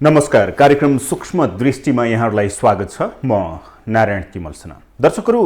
नमस्कार, कार्यक्रम सूक्ष्म दृष्टिमा यहाँहरूलाई स्वागत छ। म नारायण तिमलसेना। दर्शकहरू,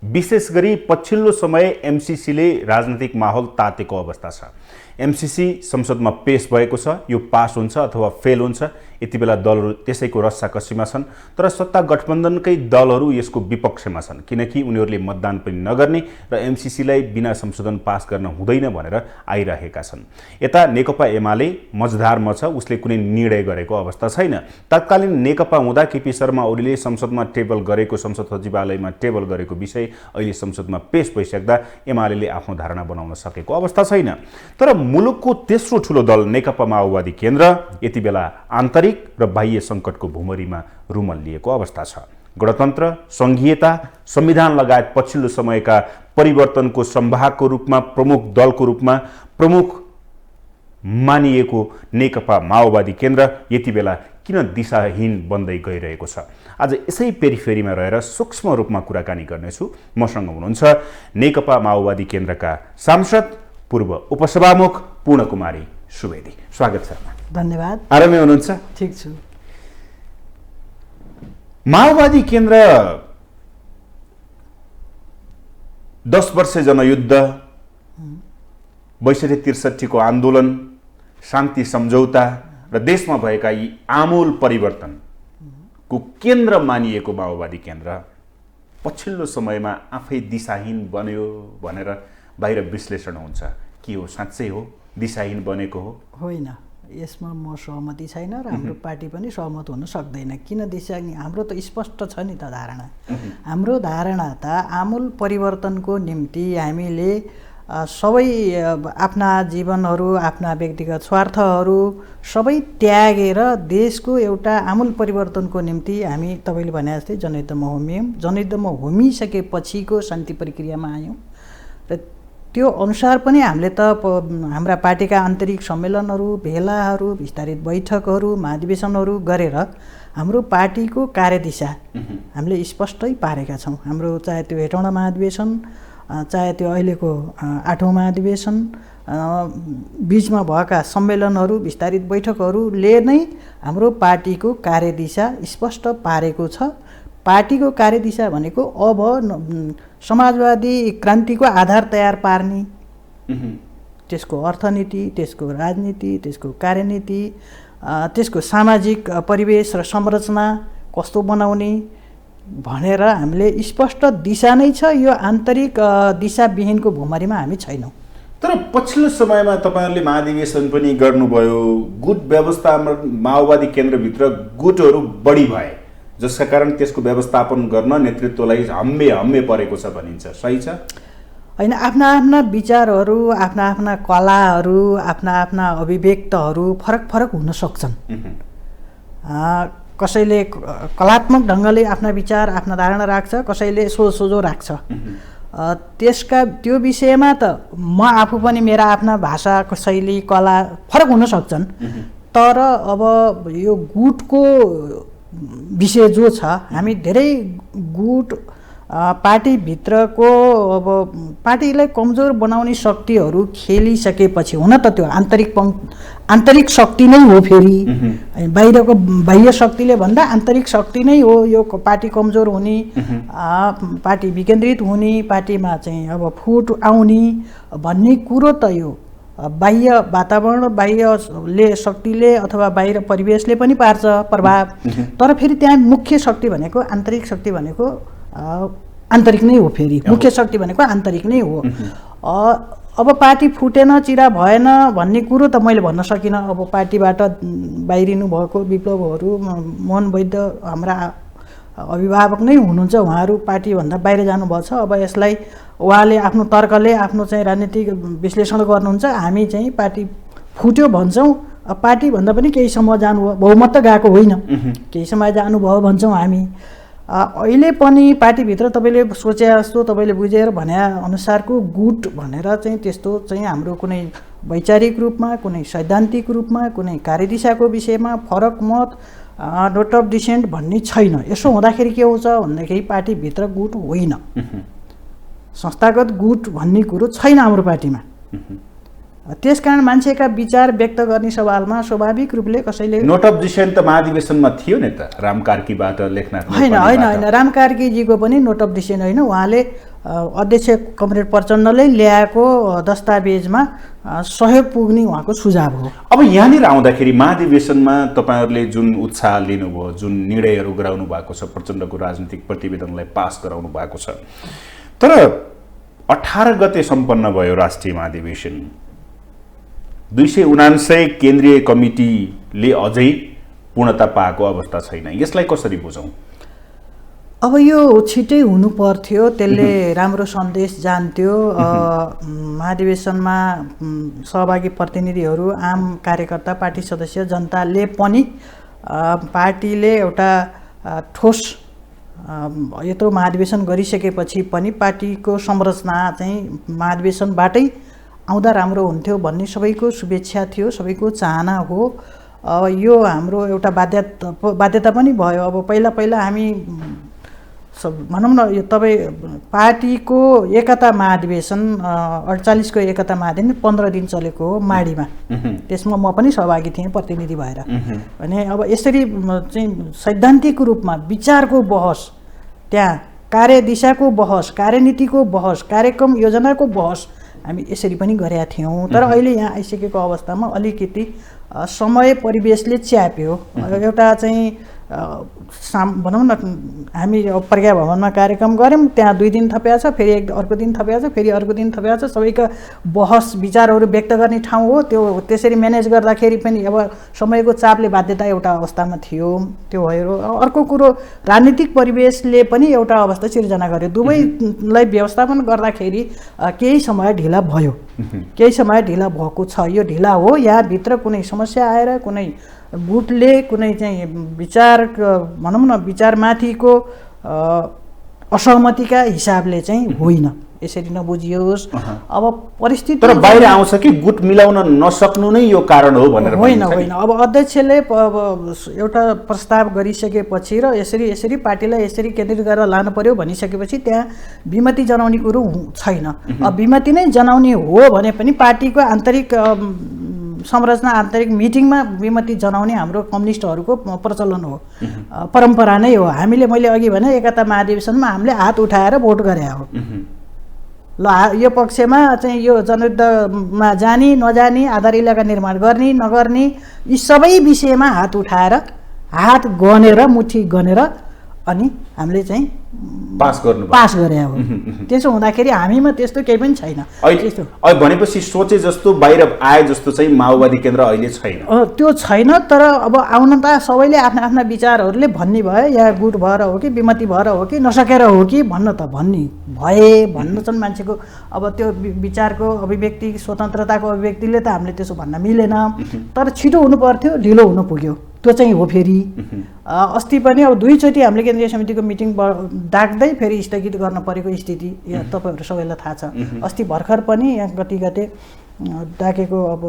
विशेष गरी पछिल्लो समय एमसीसीले राजनीतिक माहौल तातेको अवस्था छ। एमसीसी संसदमा पेश भएको छ, यो पास हुन्छ अथवा फेल हुन्छ। यति बेला दलहरू त्यसैको रस्साकसीमा छन्, तर सत्ता गठबन्धनकै दलहरू यसको विपक्षमा छन्, किनकि उनीहरूले मतदान पनि नगर्ने र एमसीसीलाई बिना संशोधन पास गर्न हुँदैन भनेर आइरहेका छन्। यता नेकपा एमाले मझधारमा छ, उसले कुनै निर्णय गरेको अवस्था छैन। तत्कालीन नेकपा हुँदा केपी शर्मा ओलीले संसदमा टेबल गरेको, संसद सचिवालयमा टेबल गरेको विषय अहिले संसदमा पेश भइसक्दा एमाले आफ्नो धारणा बनाउन सकेको अवस्था छैन। तर मुलुकको तेस्रो ठुलो दल नेकपा माओवादी केन्द्र यति बेला आन्तरिक र बाह्य सङ्कटको भुमरीमा रुमल लिएको अवस्था छ। गणतन्त्र, सङ्घीयता, संविधान लगायत पछिल्लो समयका परिवर्तनको संवाहकको रूपमा, प्रमुख दलको रूपमा प्रमुख मानिएको नेकपा माओवादी केन्द्र यति बेला किन दिशाहीन बन्दै गइरहेको छ? आज यसै पेरिफेरीमा रहेर सूक्ष्म रूपमा कुराकानी गर्नेछु। मसँग हुनुहुन्छ नेकपा माओवादी केन्द्रका सांसद पूर्व उपसभामुख पूर्णकुमारी सुवेदी। स्वागत छ। धन्यवाद। आरामै हुनुहुन्छ? ठीक छु। माओवादी केन्द्र 10 वर्ष जनयुद्ध, 62-63 को आन्दोलन, शान्ति सम्झौता र देशमा भएका यी आमूल परिवर्तनको केन्द्र मानिएको माओवादी केन्द्र पछिल्लो समयमा आफै दिशाहीन बन्यो भनेर बाहिर विश्लेषण हुन्छ। के हो, साँच्चै हो दिशाहीन बनेको हो? होइन, यसमा म सहमति छैन र हाम्रो पार्टी पनि सहमत हुन सक्दैन। किन दिशाहीन? हाम्रो त स्पष्ट छ नि त धारणा। हाम्रो धारणा त आमूल परिवर्तनको निम्ति हामीले सबै आफ्ना जीवनहरू, आफ्ना व्यक्तिगत स्वार्थहरू सबै त्यागेर देशको एउटा आमूल परिवर्तनको निम्ति हामी तपाईँले भने जस्तै जनयुद्धमा होमियौँ। जनयुद्धमा होमिसकेपछिको शान्ति प्रक्रियामा आयौँ र त्यो अनुसार पनि हामीले त हाम्रा पार्टीका आन्तरिक सम्मेलनहरू, भेलाहरू, विस्तारित बैठकहरू, महाधिवेशनहरू गरेर हाम्रो पार्टीको कार्यदिशा हामीले स्पष्टै पारेका छौँ। हाम्रो चाहे त्यो हेटौँडा महाधिवेशन, चाहे त्यो अहिलेको 8औँ महाधिवेशन, बिचमा भएका सम्मेलनहरू, विस्तारित बैठकहरूले नै हाम्रो पार्टीको कार्यदिशा स्पष्ट पारेको छ। पार्टीको कार्यदिशा भनेको अब समाजवादी क्रान्तिको आधार तयार पार्ने, त्यसको अर्थनीति, त्यसको राजनीति, त्यसको कार्यनीति, त्यसको सामाजिक परिवेश र संरचना कस्तो बनाउने भनेर हामीले स्पष्ट दिशा नै छ। यो आन्तरिक दिशाविहीनको भुमरीमा हामी छैनौँ। तर पछिल्लो समयमा तपाईँहरूले महाधिवेशन पनि गर्नुभयो, गुट व्यवस्थामा माओवादी केन्द्रभित्र गुटहरू बढी भए, जसका कारण त्यसको व्यवस्थापन गर्न नेतृत्वलाई हम्मे परेको छ भनिन्छ। सही छ? होइन, आफ्ना आफ्ना विचारहरू, आफ्ना आफ्ना कलाहरू, आफ्ना आफ्ना अभिव्यक्तहरू फरक फरक हुन सक्छन्। कसैले कलात्मक ढङ्गले आफ्ना विचार, आफ्ना धारणा राख्छ, कसैले सोझो राख्छ। त्यो विषयमा त म आफू पनि मेरा आफ्ना भाषा, शैली, कला फरक हुन सक्छन्। तर अब यो गुटको विषय जो छ, हामी धेरै गुट पार्टीभित्रको अब पार्टीलाई कमजोर बनाउने शक्तिहरू खेलिसकेपछि, हुन त त्यो आन्तरिक शक्ति नै हो। फेरि बाहिरको बाह्य शक्तिले भन्दा आन्तरिक शक्ति नै हो यो पार्टी कमजोर हुने, पार्टी विकेन्द्रित हुने, पार्टीमा चाहिँ अब फुट आउने भन्ने कुरो त यो बाह्य वातावरण, बाह्य शक्तिले अथवा बाहिर परिवेशले पनि पार्छ प्रभाव। तर फेरि त्यहाँ मुख्य शक्ति भनेको, आन्तरिक शक्ति भनेको आन्तरिक नै हो। फेरि मुख्य शक्ति भनेको आन्तरिक नै हो। अब पार्टी फुटेन, चिरा भएन भन्ने कुरो त मैले भन्न सकिनँ। अब पार्टीबाट बाहिरिनु भएको विप्लवहरू, मोहन वैद्य हाम्रा अभिभावक नै हुनुहुन्छ, उहाँहरू पार्टीभन्दा बाहिर जानुभएको छ। अब यसलाई उहाँले आफ्नो तर्कले आफ्नो चाहिँ राजनीतिक विश्लेषण गर्नुहुन्छ। हामी चाहिँ पार्टी फुट्यो भन्छौँ। पार्टीभन्दा पनि केही समय जानुभयो, बहुमत त गएको होइन, केही समय जानुभयो भन्छौँ हामी। अहिले पनि पार्टीभित्र तपाईँले सोचे जस्तो, तपाईँले बुझेर भने अनुसारको गुट भनेर चाहिँ त्यस्तो चाहिँ हाम्रो कुनै वैचारिक रूपमा, कुनै सैद्धान्तिक रूपमा, कुनै कार्यदिशाको विषयमा फरक मत, नोट अफ डिसेन्ट भन्ने छैन। यसो हुँदाखेरि के हुन्छ भन्दाखेरि पार्टीभित्र गुट होइन, संस्थागत गुट भन्ने कुरो छैन हाम्रो पार्टीमा। त्यसकारण मान्छेका विचार व्यक्त गर्ने सवालमा स्वाभाविक रूपले कसैले नोट अफ डिसेन्ट त महाधिवेशनमा थियो नि त, राम कार्कीबाट लेखनाथ होइन होइन होइन राम कार्कीजीको पनि नोट अफ डिसेन्ट होइन, उहाँले अध्यक्ष कमरेड प्रचण्डले ल्याएको दस्तावेजमा सहयोग पुग्ने उहाँको सुझाव हो। अब यहाँनिर आउँदाखेरि महाधिवेशनमा तपाईँहरूले जुन उत्साह लिनुभयो, जुन निर्णयहरू गराउनु भएको छ, प्रचण्डको राजनीतिक प्रतिवेदनलाई पास गराउनु भएको छ, तर 18 गते सम्पन्न भयो राष्ट्रिय महाधिवेशन। 279 केन्द्रीय कमिटीले अझै पूर्णता पाएको अवस्था छैन। यसलाई कसरी बुझौँ? अब यो छिटै हुनु पर्थ्यो, त्यसले राम्रो सन्देश जान्थ्यो। महाधिवेशनमा सहभागी प्रतिनिधिहरू, आम कार्यकर्ता, पार्टी सदस्य, जनताले पनि पार्टीले एउटा ठोस यत्रो महाधिवेशन गरिसकेपछि पनि पार्टीको संरचना चाहिँ महाधिवेशनबाटै आउँदा राम्रो हुन्थ्यो भन्ने सबैको शुभेच्छा थियो, सबैको चाहना हो। यो हाम्रो एउटा बाध्यता पनि भयो। अब पहिला हामी भनौँ न, यो तपाईँ पार्टीको एकता महाधिवेशन 48 को एकता महाधिवेशन 15 दिन चलेको हो माडीमा, त्यसमा म पनि सहभागी थिएँ प्रतिनिधि भएर। भने अब यसरी चाहिँ सैद्धान्तिक रूपमा विचारको बहस, त्यहाँ कार्यदिशाको बहस, कार्यनीतिको बहस, कार्यक्रम योजनाको बहस हामी यसरी पनि गरेका थियौँ। तर अहिले यहाँ आइसकेको अवस्थामा अलिकति समय परिवेशले च्याप्यो। एउटा चाहिँ भनौँ न, हामी प्रज्ञा भवनमा कार्यक्रम गऱ्यौँ, त्यहाँ 2 दिन थपिया छ, फेरि अर्को दिन थपिया छ, फेरि अर्को दिन थपिया छ। सबैका बहस विचारहरू व्यक्त गर्ने ठाउँ हो त्यो। त्यसरी म्यानेज गर्दाखेरि पनि अब समयको चापले बाध्यता एउटा अवस्थामा थियो, त्यो भयो। अर्को कुरो, राजनीतिक परिवेशले पनि एउटा अवस्था सिर्जना गर्यो। दुवैलाई व्यवस्थापन गर्दाखेरि केही समय ढिला भयो, केही समय ढिला भएको छ। यो ढिला हो, यहाँभित्र कुनै समस्या आएर कुनै गुटले कुनै चाहिँ विचार भनौँ न विचारमाथिको असहमतिका हिसाबले चाहिँ होइन, यसरी नबुझियोस्। अब परिस्थिति तर बाहिर आउँछ कि गुट मिलाउन नसक्नु नै यो कारण हो भनेर होइन। अब अध्यक्षले एउटा प्रस्ताव गरिसकेपछि र यसरी पार्टीलाई यसरी केन्द्रित गरेर लानु पर्यो भनिसकेपछि त्यहाँ विमति जनाउने कुरो छैन। अब विमति नै जनाउने हो भने पनि पार्टीको आन्तरिक संरचना, आन्तरिक मिटिङमा विमति जनाउने हाम्रो कम्युनिस्टहरूको प्रचलन हो, परम्परा नै हो। मैले अघि भने एकता महाधिवेशनमा हामीले हात उठाएर भोट गरे हो। ल यो पक्षमा चाहिँ यो जनयुद्धमा जाने नजाने, आधार इलाका निर्माण गर्ने नगर्ने, यी सबै विषयमा हात उठाएर, हात गनेर, मुठी गनेर अनि हामीले चाहिँ पास गरे हो। त्यसो हुँदाखेरि हामीमा त्यस्तो केही पनि छैन। भनेपछि सोचे जस्तो बाहिर आए जस्तो चाहिँ माओवादी केन्द्र अहिले छैन, त्यो छैन। तर अब आउन त सबैले आफ्ना आफ्ना विचारहरूले भन्ने भए, या गुट भएर हो कि विमति भएर हो कि नसकेर हो कि भन्न चाहिँ मान्छेको अब त्यो विचारको अभिव्यक्ति, स्वतन्त्रताको अभिव्यक्तिले त हामीले त्यसो भन्न मिलेन। तर छिटो हुनु पर्थ्यो, ढिलो हुनु पुग्यो, त्यो चाहिँ हो। फेरि अस्ति पनि अब 2 चोटि हामीले केन्द्रीय समितिको मिटिङ डाक्दै फेरि स्थगित गर्न परेको स्थिति तपाईँहरू सबैलाई थाहा छ। अस्ति भर्खर पनि यहाँ कति गते डाकेको, अब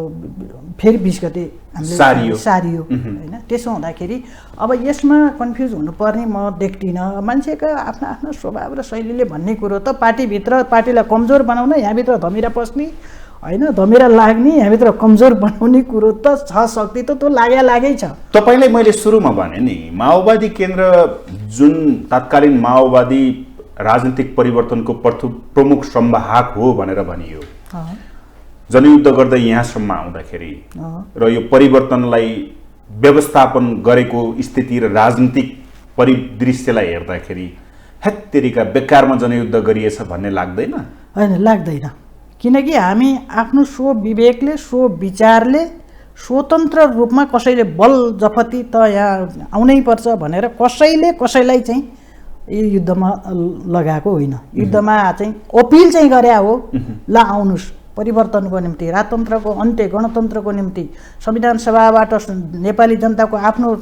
फेरि 20 गते हामीले सारियो होइन। त्यसो हुँदाखेरि अब यसमा कन्फ्युज हुनुपर्ने म देख्दिनँ। मान्छेका आफ्ना आफ्ना स्वभाव र शैलीले भन्ने कुरो त पार्टीभित्र पार्टीलाई कमजोर बनाउन, यहाँभित्र धमिरा पस्ने होइन, धमिरा लाग्ने, यहाँभित्र कमजोर बनाउने कुरो त छ, शक्ति त त्यो लागै छ। तपाईँलाई मैले सुरुमा भने नि, माओवादी केन्द्र जुन तत्कालीन माओवादी राजनीतिक परिवर्तनको प्रमुख संवाहक हो भनेर भनियो, जनयुद्ध गर्दै यहाँसम्म आउँदाखेरि र यो परिवर्तनलाई व्यवस्थापन गरेको स्थिति र राजनीतिक परिदृश्यलाई हेर्दाखेरि हेत्तेरीका बेकारमा जनयुद्ध गरिएछ भन्ने लाग्दैन? होइन, लाग्दैन। किनकि हामी आफ्नो स्वविवेकले, स्वविचारले, स्वतन्त्र रूपमा कसैले बल जफती त यहाँ आउनै पर्छ भनेर कसैलाई चाहिँ यो युद्धमा लगाएको होइन। युद्धमा चाहिँ अपिल चाहिँ गरे हो, ल आउनुहोस् परिवर्तनको निम्ति, राजतन्त्रको अन्त्य, गणतन्त्रको निम्ति, संविधान सभाबाट नेपाली जनताको आफ्नो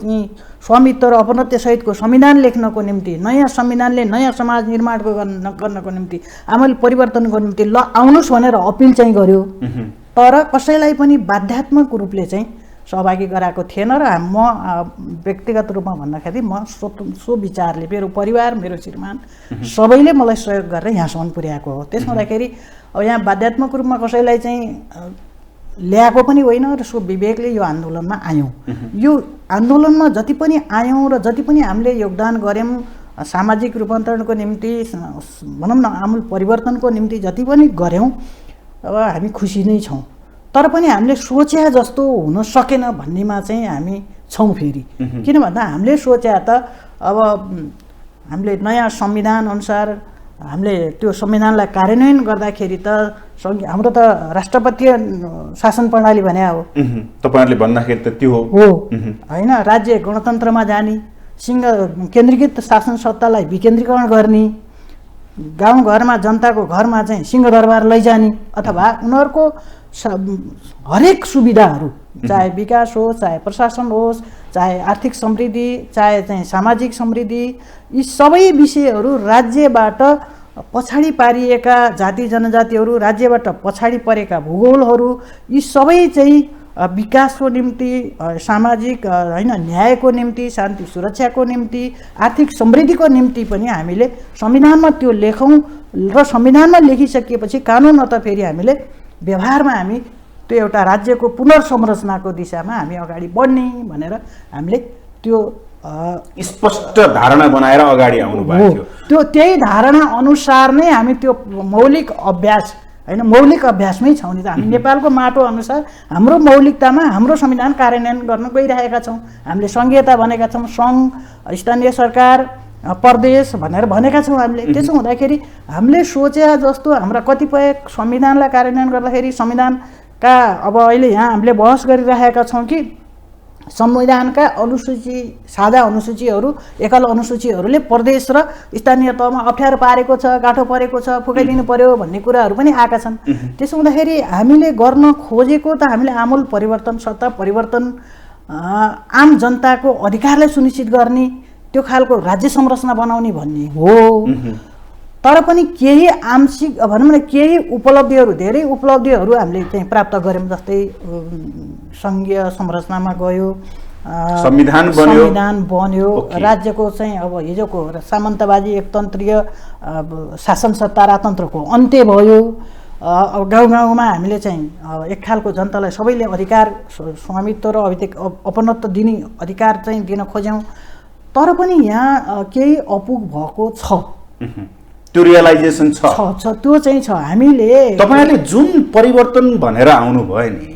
स्वामित्व र अपनत्व सहितको संविधान लेख्नको निम्ति, नयाँ संविधानले नयाँ समाज निर्माण गर्नको निम्ति, आमूल परिवर्तनको निम्ति ल आउनुहोस् भनेर अपिल चाहिँ गर्यो। तर कसैलाई पनि बाध्यात्मक रूपले चाहिँ सहभागी गराएको थिएन। र म व्यक्तिगत रूपमा भन्दाखेरि म स्वविचारले, मेरो परिवार, मेरो श्रीमान सबैले मलाई सहयोग गरेर यहाँसम्म पुर्याएको हो। त्यसमा हुँदाखेरि अब यहाँ बाध्यात्मक रूपमा कसैलाई चाहिँ ल्याएको पनि होइन र सो विवेकले यो आन्दोलनमा आयौँ। यो आन्दोलनमा जति पनि आयौँ र जति पनि हामीले योगदान गऱ्यौँ सामाजिक रूपान्तरणको निम्ति, भनौँ न आमूल परिवर्तनको निम्ति जति पनि गऱ्यौँ, अब हामी खुसी नै छौँ। तर पनि हामीले सोचे जस्तो हुन सकेन भन्नेमा चाहिँ हामी छौँ फेरि। किन भन्दा हामीले सोचे त अब हामीले नयाँ संविधान अनुसार हामीले त्यो संविधानलाई कार्यान्वयन गर्दाखेरि त हाम्रो त राष्ट्रपतीय शासन प्रणाली भने हो। तपाईँहरूले भन्दाखेरि त त्यो हो होइन। राज्य गणतन्त्रमा जाने, केन्द्रीकृत शासन सत्तालाई विकेन्द्रीकरण गर्ने, गाउँघरमा जनताको घरमा चाहिँ सिंहदरबार लैजाने, अथवा उनीहरूको हरेक सुविधाहरू, चाहे विकास होस्, चाहे प्रशासन होस्, चाहे आर्थिक समृद्धि, चाहे चाहिँ सामाजिक समृद्धि, यी सबै विषयहरू राज्यबाट पछाडि पारिएका जाति जनजातिहरू, राज्यबाट पछाडि परेका भूगोलहरू, यी सबै चाहिँ विकासको निम्ति, सामाजिक होइन न्यायको निम्ति, शान्ति सुरक्षाको निम्ति, आर्थिक समृद्धिको निम्ति पनि हामीले संविधानमा त्यो लेखौँ र संविधानमा लेखिसकेपछि कानुन त फेरि हामीले व्यवहारमा हामी त्यो एउटा राज्यको पुनर्संरचनाको दिशामा हामी अगाडि बढ्ने भनेर हामीले त्यो स्पष्ट धारणा बनाएर अगाडि आउनु भएको थियो। त्यही धारणा अनुसार नै हामी त्यो मौलिक अभ्यास होइन, मौलिक अभ्यासमै छौँ नि त। हामी नेपालको माटो अनुसार हाम्रो मौलिकतामा हाम्रो संविधान कार्यान्वयन गर्न गइरहेका छौँ। हामीले सङ्घीयता भनेका छौँ, सङ्घ, स्थानीय सरकार, प्रदेश भनेर भनेका छौँ हामीले। त्यसो हुँदाखेरि हामीले सोचे जस्तो हाम्रा कतिपय संविधानलाई कार्यान्वयन गर्दाखेरि संविधानका अब अहिले यहाँ हामीले बहस गरिरहेका छौँ कि संविधानका अनुसूची, साझा अनुसूचीहरू, एकल अनुसूचीहरूले प्रदेश र स्थानीय तहमा अप्ठ्यारो पारेको छ, गाँठो परेको छ, फुकाइदिनु पर्यो भन्ने कुराहरू पनि आएका छन्। त्यसो हुँदाखेरि हामीले गर्न खोजेको त हामीले आमूल परिवर्तन, सत्ता परिवर्तन, आम जनताको अधिकारलाई सुनिश्चित गर्ने, त्यो खालको राज्य संरचना बनाउने भन्ने हो। तर पनि केही आंशिक भनौँ न केही उपलब्धिहरू, धेरै उपलब्धिहरू हामीले चाहिँ प्राप्त गऱ्यौँ। जस्तै सङ्घीय संरचनामा गयो, संविधान बन्यो, राज्यको चाहिँ अब हिजोको सामन्तवादी एकतन्त्रीय शासन सत्ता राजतन्त्रको अन्त्य भयो। गाउँ गाउँमा हामीले चाहिँ एक खालको जनतालाई सबैले अधिकार, स्वामित्व र अपनत्व दिने अधिकार चाहिँ दिन खोज्यौँ। तर पनि यहाँ केही अपुग भएको छ, त्यो रियलाइजेसन छ, त्यो चाहिँ छ। हामीले तपाईहरुले जुन परिवर्तन भनेर आउनु भयो नि,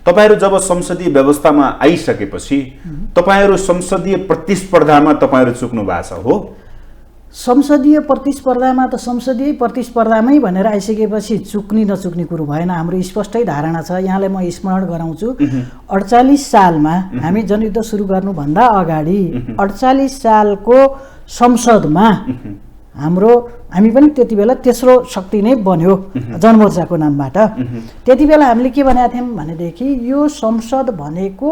तपाईहरु जब संसदीय व्यवस्थामा आइसकेपछि तपाईहरु संसदीय प्रतिस्पर्धामा तपाईहरु चुक्नु भएको छ हो। संसदीय प्रतिस्पर्धामा त संसदीय प्रतिस्पर्धामै भनेर आइसकेपछि चुक्ने नचुक्ने कुरो भएन। हाम्रो स्पष्टै धारणा छ। यहाँलाई म स्मरण गराउँछु, 48 सालमा हामी जनयुद्ध सुरु गर्नुभन्दा अगाडि 48 सालको संसदमा हामी पनि त्यति बेला तेस्रो शक्ति नै बन्यो जनमोर्चाको नामबाट। त्यति बेला हामीले के भनेका थियौँ भनेदेखि यो संसद भनेको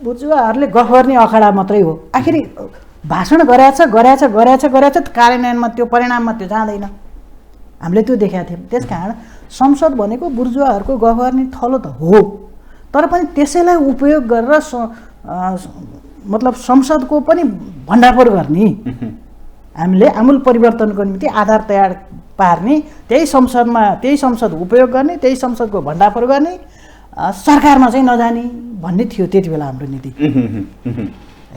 बुजुवाहरूले गफ गर्ने अखाडा मात्रै हो। आखिर भाषण गरेछ कार्यान्वयनमा त्यो परिणाममा त्यो जाँदैन। हामीले त्यो देखेका थियौँ। त्यसकारण संसद भनेको बुर्जुवाहरूको गफ गर्ने थलो त हो, तर पनि त्यसैलाई उपयोग गरेर मतलब संसदको पनि भण्डाफोर गर्ने, हामीले आमूल परिवर्तनको निम्ति आधार तयार पार्ने, त्यही संसद उपयोग गर्ने, त्यही संसदको भण्डाफोर गर्ने, सरकारमा चाहिँ नजाने भन्ने थियो त्यति बेला हाम्रो नीति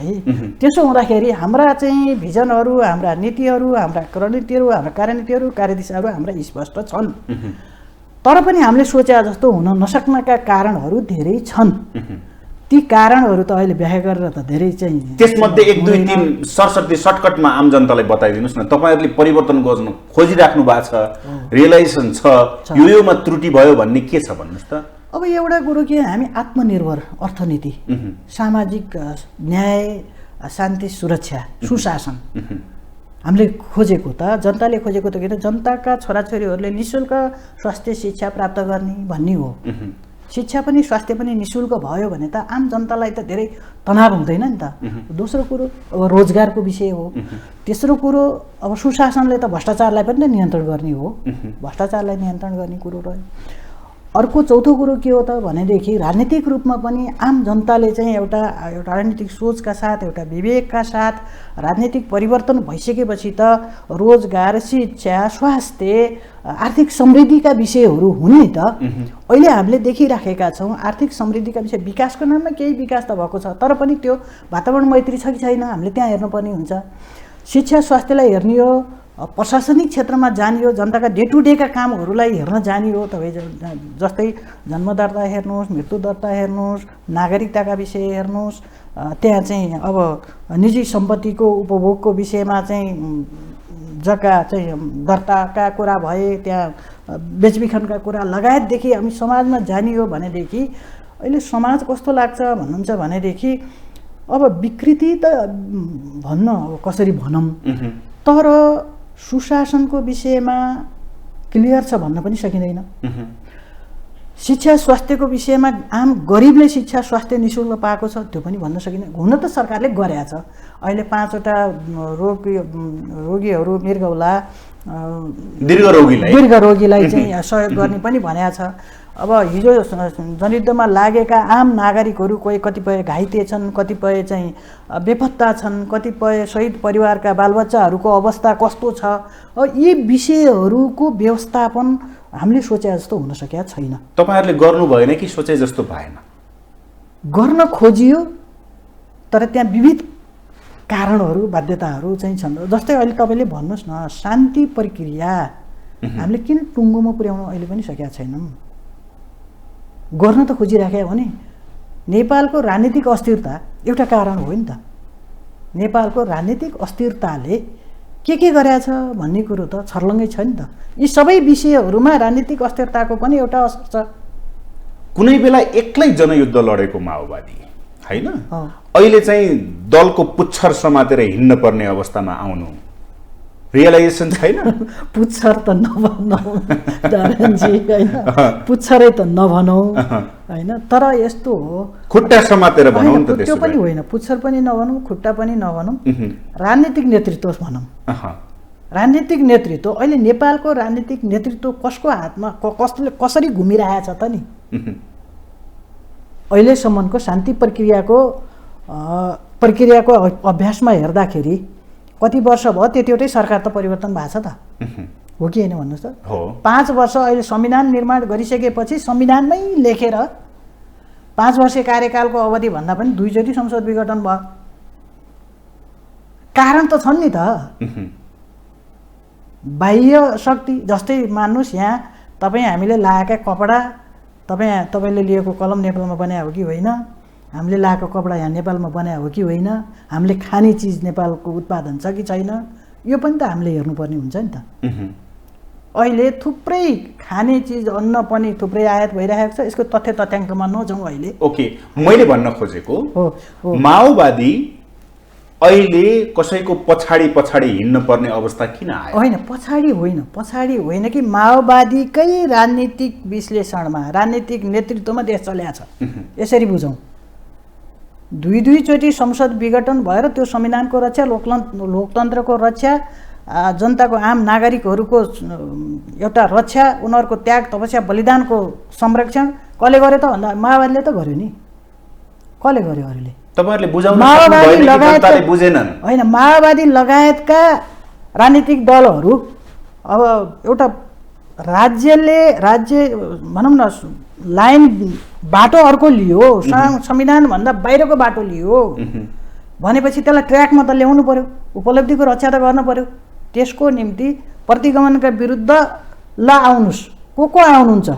है। त्यसो हुँदाखेरि हाम्रा चाहिँ भिजनहरू, हाम्रा नीतिहरू, हाम्रा रणनीतिहरू, हाम्रा कार्यनीतिहरू, कार्यदिशाहरू हाम्रा स्पष्ट छन्। तर पनि हामीले सोचे जस्तो हुन नसक्नका कारणहरू धेरै छन्। ती कारणहरू त अहिले व्याख्या गरेर त धेरै चाहिँ, त्यसमध्ये 1 2 3 सरसर्ती सर्टकटमा आम जनतालाई बताइदिनुस् न। तपाईहरुले परिवर्तन गर्न खोजिराख्नु भएको छ, रियलाइजेसन छ, योमा त्रुटि भयो भन्ने के छ भन्नुस् त। अब एउटा कुरो के, हामी आत्मनिर्भर अर्थनीति, सामाजिक न्याय, शान्ति सुरक्षा, सुशासन हामीले खोजेको त, जनताले खोजेको त किन, जनताका छोराछोरीहरूले निःशुल्क स्वास्थ्य शिक्षा प्राप्त गर्ने भन्ने हो। शिक्षा पनि स्वास्थ्य पनि निःशुल्क भयो भने त आम जनतालाई त धेरै तनाव हुँदैन नि त। दोस्रो कुरो अब रोजगारको विषय हो। तेस्रो कुरो अब सुशासनले त भ्रष्टाचारलाई पनि त नियन्त्रण गर्ने हो, भ्रष्टाचारलाई नियन्त्रण गर्ने कुरो रह्यो। अर्को चौथो कुरो के हो त भनेदेखि राजनीतिक रूपमा पनि आम जनताले चाहिँ एउटा राजनीतिक सोचका साथ एउटा विवेकका साथ राजनीतिक परिवर्तन भइसकेपछि त रोजगार, शिक्षा, स्वास्थ्य, आर्थिक समृद्धिका विषयहरू हुन् नि त। अहिले हामीले देखिराखेका छौँ आर्थिक समृद्धिका विषय, विकासको नाममा केही विकास त भएको छ, तर पनि त्यो वातावरण मैत्री छ कि छैन हामीले त्यहाँ हेर्नुपर्ने हुन्छ। शिक्षा स्वास्थ्यलाई हेर्ने हो, प्रशासनिक क्षेत्रमा जाने हो, जनताका डे टु डेका कामहरूलाई हेर्न जाने हो। तपाईँ जस्तै जन्मदर्ता हेर्नुहोस्, मृत्यु दर्ता हेर्नुहोस्, नागरिकताका विषय हेर्नुहोस्, त्यहाँ चाहिँ अब निजी सम्पत्तिको उपभोगको विषयमा चाहिँ जग्गा चाहिँ दर्ताका कुरा भए, त्यहाँ बेचबिखनका कुरा लगायतदेखि हामी समाजमा जाने हो भनेदेखि अहिले समाज कस्तो लाग्छ भन्नुहुन्छ भनेदेखि अब विकृति त भन्न अब कसरी भनौँ, तर सुशासनको विषयमा क्लियर छ भन्न पनि सकिँदैन। शिक्षा स्वास्थ्यको विषयमा आम गरिबले शिक्षा स्वास्थ्य निःशुल्क पाएको छ त्यो पनि भन्न सकिँदैन। हुन त सरकारले गरेको छ, अहिले 5वटा रोगीहरू मृगौला दीर्घ रोगीलाई चाहिँ सहयोग गर्ने पनि भनेको छ। अब हिजो जनयुद्धमा लागेका आम नागरिकहरू कोही कतिपय घाइते छन्, कतिपय चाहिँ बेपत्ता छन्, कतिपय शहीद परिवारका बालबच्चाहरूको अवस्था कस्तो छ, यी विषयहरूको व्यवस्थापन हामीले सोचे जस्तो हुन सकेका छैन। तपाईहरुले गर्नु भएन कि सोचे जस्तो भएन? गर्न खोजियो तर त्यहाँ विविध कारणहरू बाध्यताहरू चाहिँ छन्। जस्तै अहिले तपाईँले भन्नुहोस् न, शान्ति प्रक्रिया हामीले किन टुङ्गोमा पुर्याउन अहिले पनि सकेका छैनौँ? गर्न त खोजिराखेका हो नि। नेपालको राजनीतिक अस्थिरता एउटा कारण हो नि त। नेपालको राजनीतिक अस्थिरताले के गरेछ भन्ने कुरो त छर्लङ्गै छ नि त। यी सबै विषयहरूमा राजनीतिक अस्थिरताको पनि एउटा असर छ। कुनै बेला एक्लै जनयुद्ध लडेको माओवादी हैन, अहिले चाहिँ दलको पुच्छर समातेर हिँड्न पर्ने अवस्थामा आउनु रियलाइजेसन छैन? पुच्छर त नभनौँ नारायणजी, हैन पुच्छरै त नभनौँ हैन, तर यस्तो हो खुट्टा समातेर भनौँ नि त। त्यो पनि होइन, पुच्छर पनि नभनौँ, खुट्टा पनि नभनौँ, राजनीतिक नेतृत्व भनौँ। राजनीतिक नेतृत्व अहिले नेपालको राजनीतिक नेतृत्व कसको हातमा कसले कसरी घुमिरहेछ त नि? अहिलेसम्मको शान्ति प्रक्रियाको अभ्यासमा हेर्दाखेरि कति वर्ष भयो त्यतिवटै सरकार त परिवर्तन भएको छ त, हो कि होइन भन्नुहोस् त? 5 वर्ष अहिले संविधान निर्माण गरिसकेपछि संविधानमै लेखेर 5 वर्षे कार्यकालको अवधि भन्दा पनि 2 चोटि संसद विघटन भयो। कारण त छन् नि त। बाह्य शक्ति जस्तै मान्नुहोस्, यहाँ तपाईँ हामीले लगाएका कपडा, तपाईँले लिएको कलम नेपालमा बनाए हो कि होइन, हामीले लगाएको कपडा यहाँ नेपालमा बनाए हो कि होइन, हामीले खाने चिज नेपालको उत्पादन छ कि छैन, यो पनि त हामीले हेर्नुपर्ने हुन्छ नि त। अहिले थुप्रै खाने चिज अन्न पनि थुप्रै आयात भइरहेको छ। यसको तथ्याङ्कमा नजाउँ अहिले। ओके, मैले भन्न खोजेको माओवादी अहिले कसैको पछाडि हिँड्न पर्ने अवस्था किन आयो? होइन, पछाडि होइन कि माओवादीकै राजनीतिक विश्लेषणमा, राजनीतिक नेतृत्वमा देश चलेको छ। यसरी बुझौँ, 2 चोटि संसद विघटन भएर त्यो संविधानको रक्षा, लोकतन्त्रको रक्षा, जनताको आम नागरिकहरूको एउटा रक्षा, उनीहरूको त्याग तपस्या बलिदानको संरक्षण कसले गर्यो त भन्दा माओवादीले त गर्यो नि। कसले गर्यो? अरूले। तपाईहरुले बुझाउन सक्नुभयो कि जनताले बुझेनन्? होइन, माओवादी लगायतका राजनीतिक दलहरू अब एउटा राज्य भनौँ न लाइन बाटो अर्को लियो, संविधान भन्दा बाहिरको बाटो लियो भनेपछि त्यसलाई ट्र्याकमा त ल्याउनु पर्यो, उपलब्धिको रक्षा त गर्नु पर्यो। त्यसको निम्ति प्रतिगमनका विरुद्ध ल आउनुहोस्, को आउनुहुन्छ,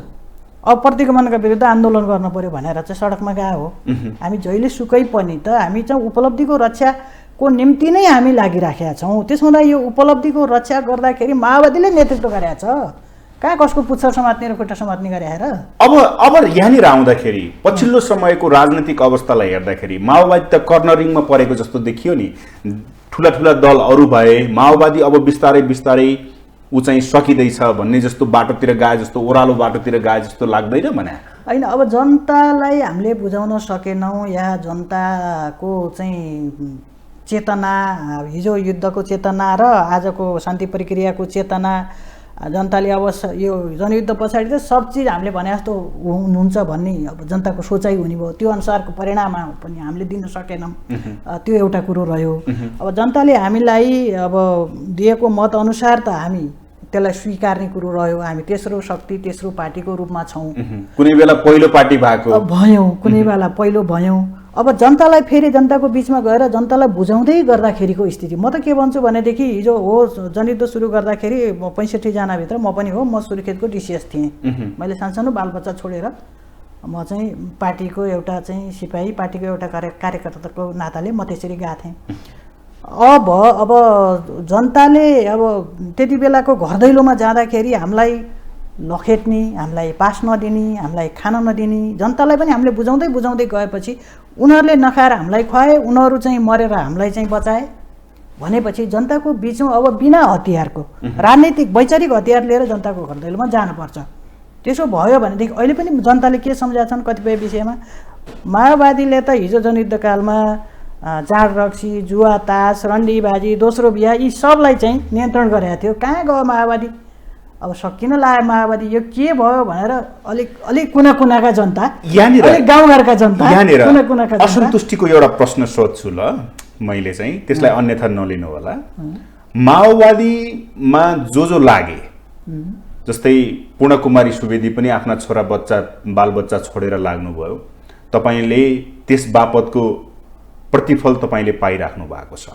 अब प्रतिगमनका विरुद्ध आन्दोलन गर्नु पर्यो भनेर चाहिँ सडकमा गए हो। हामी जहिले सुकै पनि त हामी चाहिँ उपलब्धिको रक्षाको निम्ति नै हामी लागिराखेका छौँ। त्यसो हुँदा यो उपलब्धिको रक्षा गर्दाखेरि माओवादीले नेतृत्व गरेका छ, कहाँ कसको पुच्छर समात्ने र खुट्टा समात्ने गरेर। अब यहाँनिर आउँदाखेरि पछिल्लो समयको राजनीतिक अवस्थालाई हेर्दाखेरि माओवादी त कर्नरिङमा परेको जस्तो देखियो नि। ठुला दल अरू भए, माओवादी अब बिस्तारै ऊ चाहिँ सकिँदैछ भन्ने जस्तो बाटोतिर गए जस्तो, ओह्रालो बाटोतिर गए जस्तो लाग्दैन भने? होइन, अब जनतालाई हामीले बुझाउन सकेनौँ या जनताको चाहिँ चेतना, हिजो युद्धको चेतना र आजको शान्ति प्रक्रियाको चेतना जनताले अब यो जनयुद्ध पछाडि त सब चिज हामीले भने जस्तो हुनुहुन्छ भन्ने अब जनताको सोचाइ हुने भयो, त्यो अनुसारको परिणाम पनि हामीले दिन सकेनौँ, त्यो एउटा कुरो रह्यो। अब जनताले हामीलाई अब दिएको मत अनुसार त हामी त्यसलाई स्वीकार्ने कुरो रह्यो, हामी तेस्रो शक्ति तेस्रो पार्टीको रूपमा छौँ, कुनै बेला पहिलो पार्टी भयौँ, कुनै बेला पहिलो भयौँ। अब जनतालाई फेरि जनताको बिचमा गएर जनतालाई बुझाउँदै गर्दाखेरिको स्थिति, म त के भन्छु भनेदेखि हिजो हो जनयुद्ध सुरु गर्दाखेरि 65 जनाभित्र म पनि हो, म सुर्खेतको डिसिएस थिएँ। मैले सानसानो बालबच्चा छोडेर म चाहिँ पार्टीको एउटा चाहिँ सिपाही, पार्टीको एउटा कार्यकर्ताको नाताले म त्यसरी गएको थिएँ। अब जनताले अब त्यति बेलाको घर दैलोमा जाँदाखेरि हामीलाई लखेट्ने, हामीलाई पास नदिने, हामीलाई खान नदिने, जनतालाई पनि हामीले बुझाउँदै बुझाउँदै गएपछि उनीहरूले नखाएर हामीलाई खुवाए, उनीहरू चाहिँ मरेर हामीलाई चाहिँ बचाए भनेपछि जनताको बिचमा अब बिना हतियारको राजनीतिक वैचारिक हतियार लिएर जनताको घर दैलोमा जानुपर्छ। त्यसो भयो भनेदेखि अहिले पनि जनताले के सम्झाएका छन् कतिपय विषयमा, माओवादीले त हिजो जनयुद्धकालमा चाड रक्सी, जुवा तास, रन्डीबाजी, दोस्रो बिहा यी सबलाई चाहिँ नियन्त्रण गरेका थियो। कहाँ गयो माओवादी? अब सकिन लाग्यो माओवादी, यो के भयो भनेर अलिक कुना कुनाका जनता, यहाँनिर अलिक गाउँघरका जनता, कुना कुनाका जनता असन्तुष्टिको एउटा प्रश्न सोध्छु ल मैले चाहिँ, त्यसलाई अन्यथा नलिनु होला। माओवादीमा जो लागे, जस्तै पूर्णकुमारी सुवेदी पनि आफ्ना छोरा बालबच्चा छोडेर लाग्नुभयो, तपाईँले त्यस बापतको प्रतिफल तपाईँले पाइराख्नु भएको छ।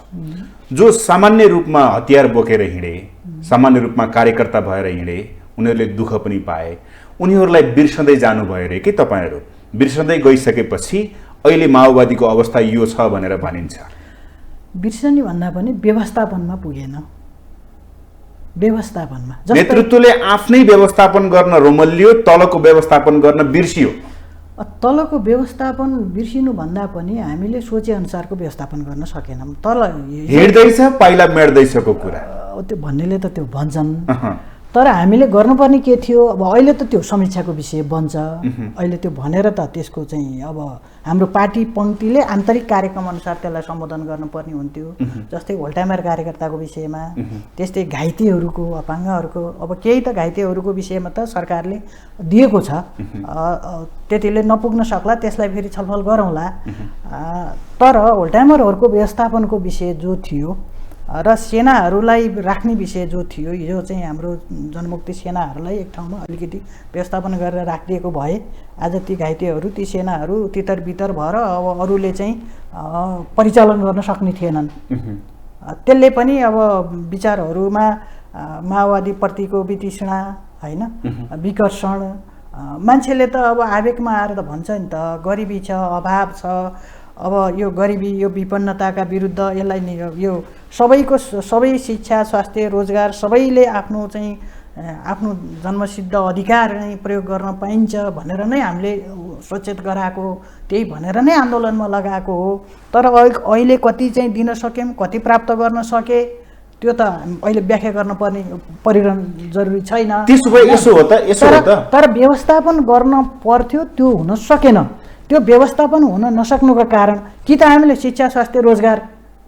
जो सामान्य रूपमा हतियार बोकेर हिँडे, सामान्य रूपमा कार्यकर्ता भएर हिँडे, उनीहरूले दुःख पनि पाए, उनीहरूलाई बिर्सँदै जानुभयो रे कि तपाईँहरू? बिर्सँदै गइसकेपछि अहिले माओवादीको अवस्था यो छ भनेर भनिन्छ। बिर्सने भन्दा पनि व्यवस्थापनमा पुगेन, व्यवस्थापनमा नेतृत्वले आफ्नै व्यवस्थापन गर्न रोमल्लियो, तलको व्यवस्थापन गर्न बिर्सियो। तलको व्यवस्थापन बिर्सिनु भन्दा पनि हामीले सोचे अनुसारको व्यवस्थापन गर्न सकेनौँ। तल हिँड्दैछ पाइला मेट्दैछको कुरा त्यो भन्नेले त त्यो भन्छन्, तर हामीले गर्नुपर्ने के थियो? अब अहिले त त्यो समीक्षाको विषय बन्छ, अहिले त्यो भनेर त त्यसको चाहिँ अब हाम्रो पार्टी पङ्क्तिले आन्तरिक कार्यक्रम अनुसार त्यसलाई सम्बोधन गर्नुपर्ने हुन्थ्यो। जस्तै होल्टामेर कार्यकर्ताको विषयमा, त्यस्तै घाइतेहरूको, अपाङ्गहरूको, अब केही त घाइतेहरूको विषयमा त सरकारले दिएको छ, त्यतिले नपुग्न सक्ला, त्यसलाई फेरि छलफल गरौँला। तर होल्टामेरहरूको व्यवस्थापनको विषय जो थियो र सेनाहरूलाई राख्ने विषय जो थियो, यो चाहिँ हाम्रो जनमुक्ति सेनाहरूलाई एक ठाउँमा अलिकति व्यवस्थापन गरेर राखिदिएको भए आज ती घाइतेहरू, ती सेनाहरू तितर बितर भएर अब अरूले चाहिँ परिचालन गर्न सक्ने थिएनन्। त्यसले पनि अब विचारहरूमा माओवादीप्रतिको वितृष्णा होइन, विकर्षण, मान्छेले त अब आवेगमा आएर त भन्छ नि त गरिबी छ, अभाव छ, अब यो गरिबी, यो विपन्नताका विरुद्ध यसलाई यो सबै शिक्षा, स्वास्थ्य, रोजगार सबैले आफ्नो चाहिँ आफ्नो जन्मसिद्ध अधिकार नै प्रयोग गर्न पाइन्छ भनेर नै हामीले सचेत गराएको, त्यही भनेर नै आन्दोलनमा लगाएको हो। तर अहिले कति चाहिँ दिन सक्यौँ, कति प्राप्त गर्न सके, त्यो त अहिले व्याख्या गर्न परिरहन जरुरी छैन। तर व्यवस्थापन गर्न पर्थ्यो, त्यो हुन सकेन। त्यो व्यवस्थापन हुन नसक्नुको कारण कि त हामीले शिक्षा, स्वास्थ्य, रोजगार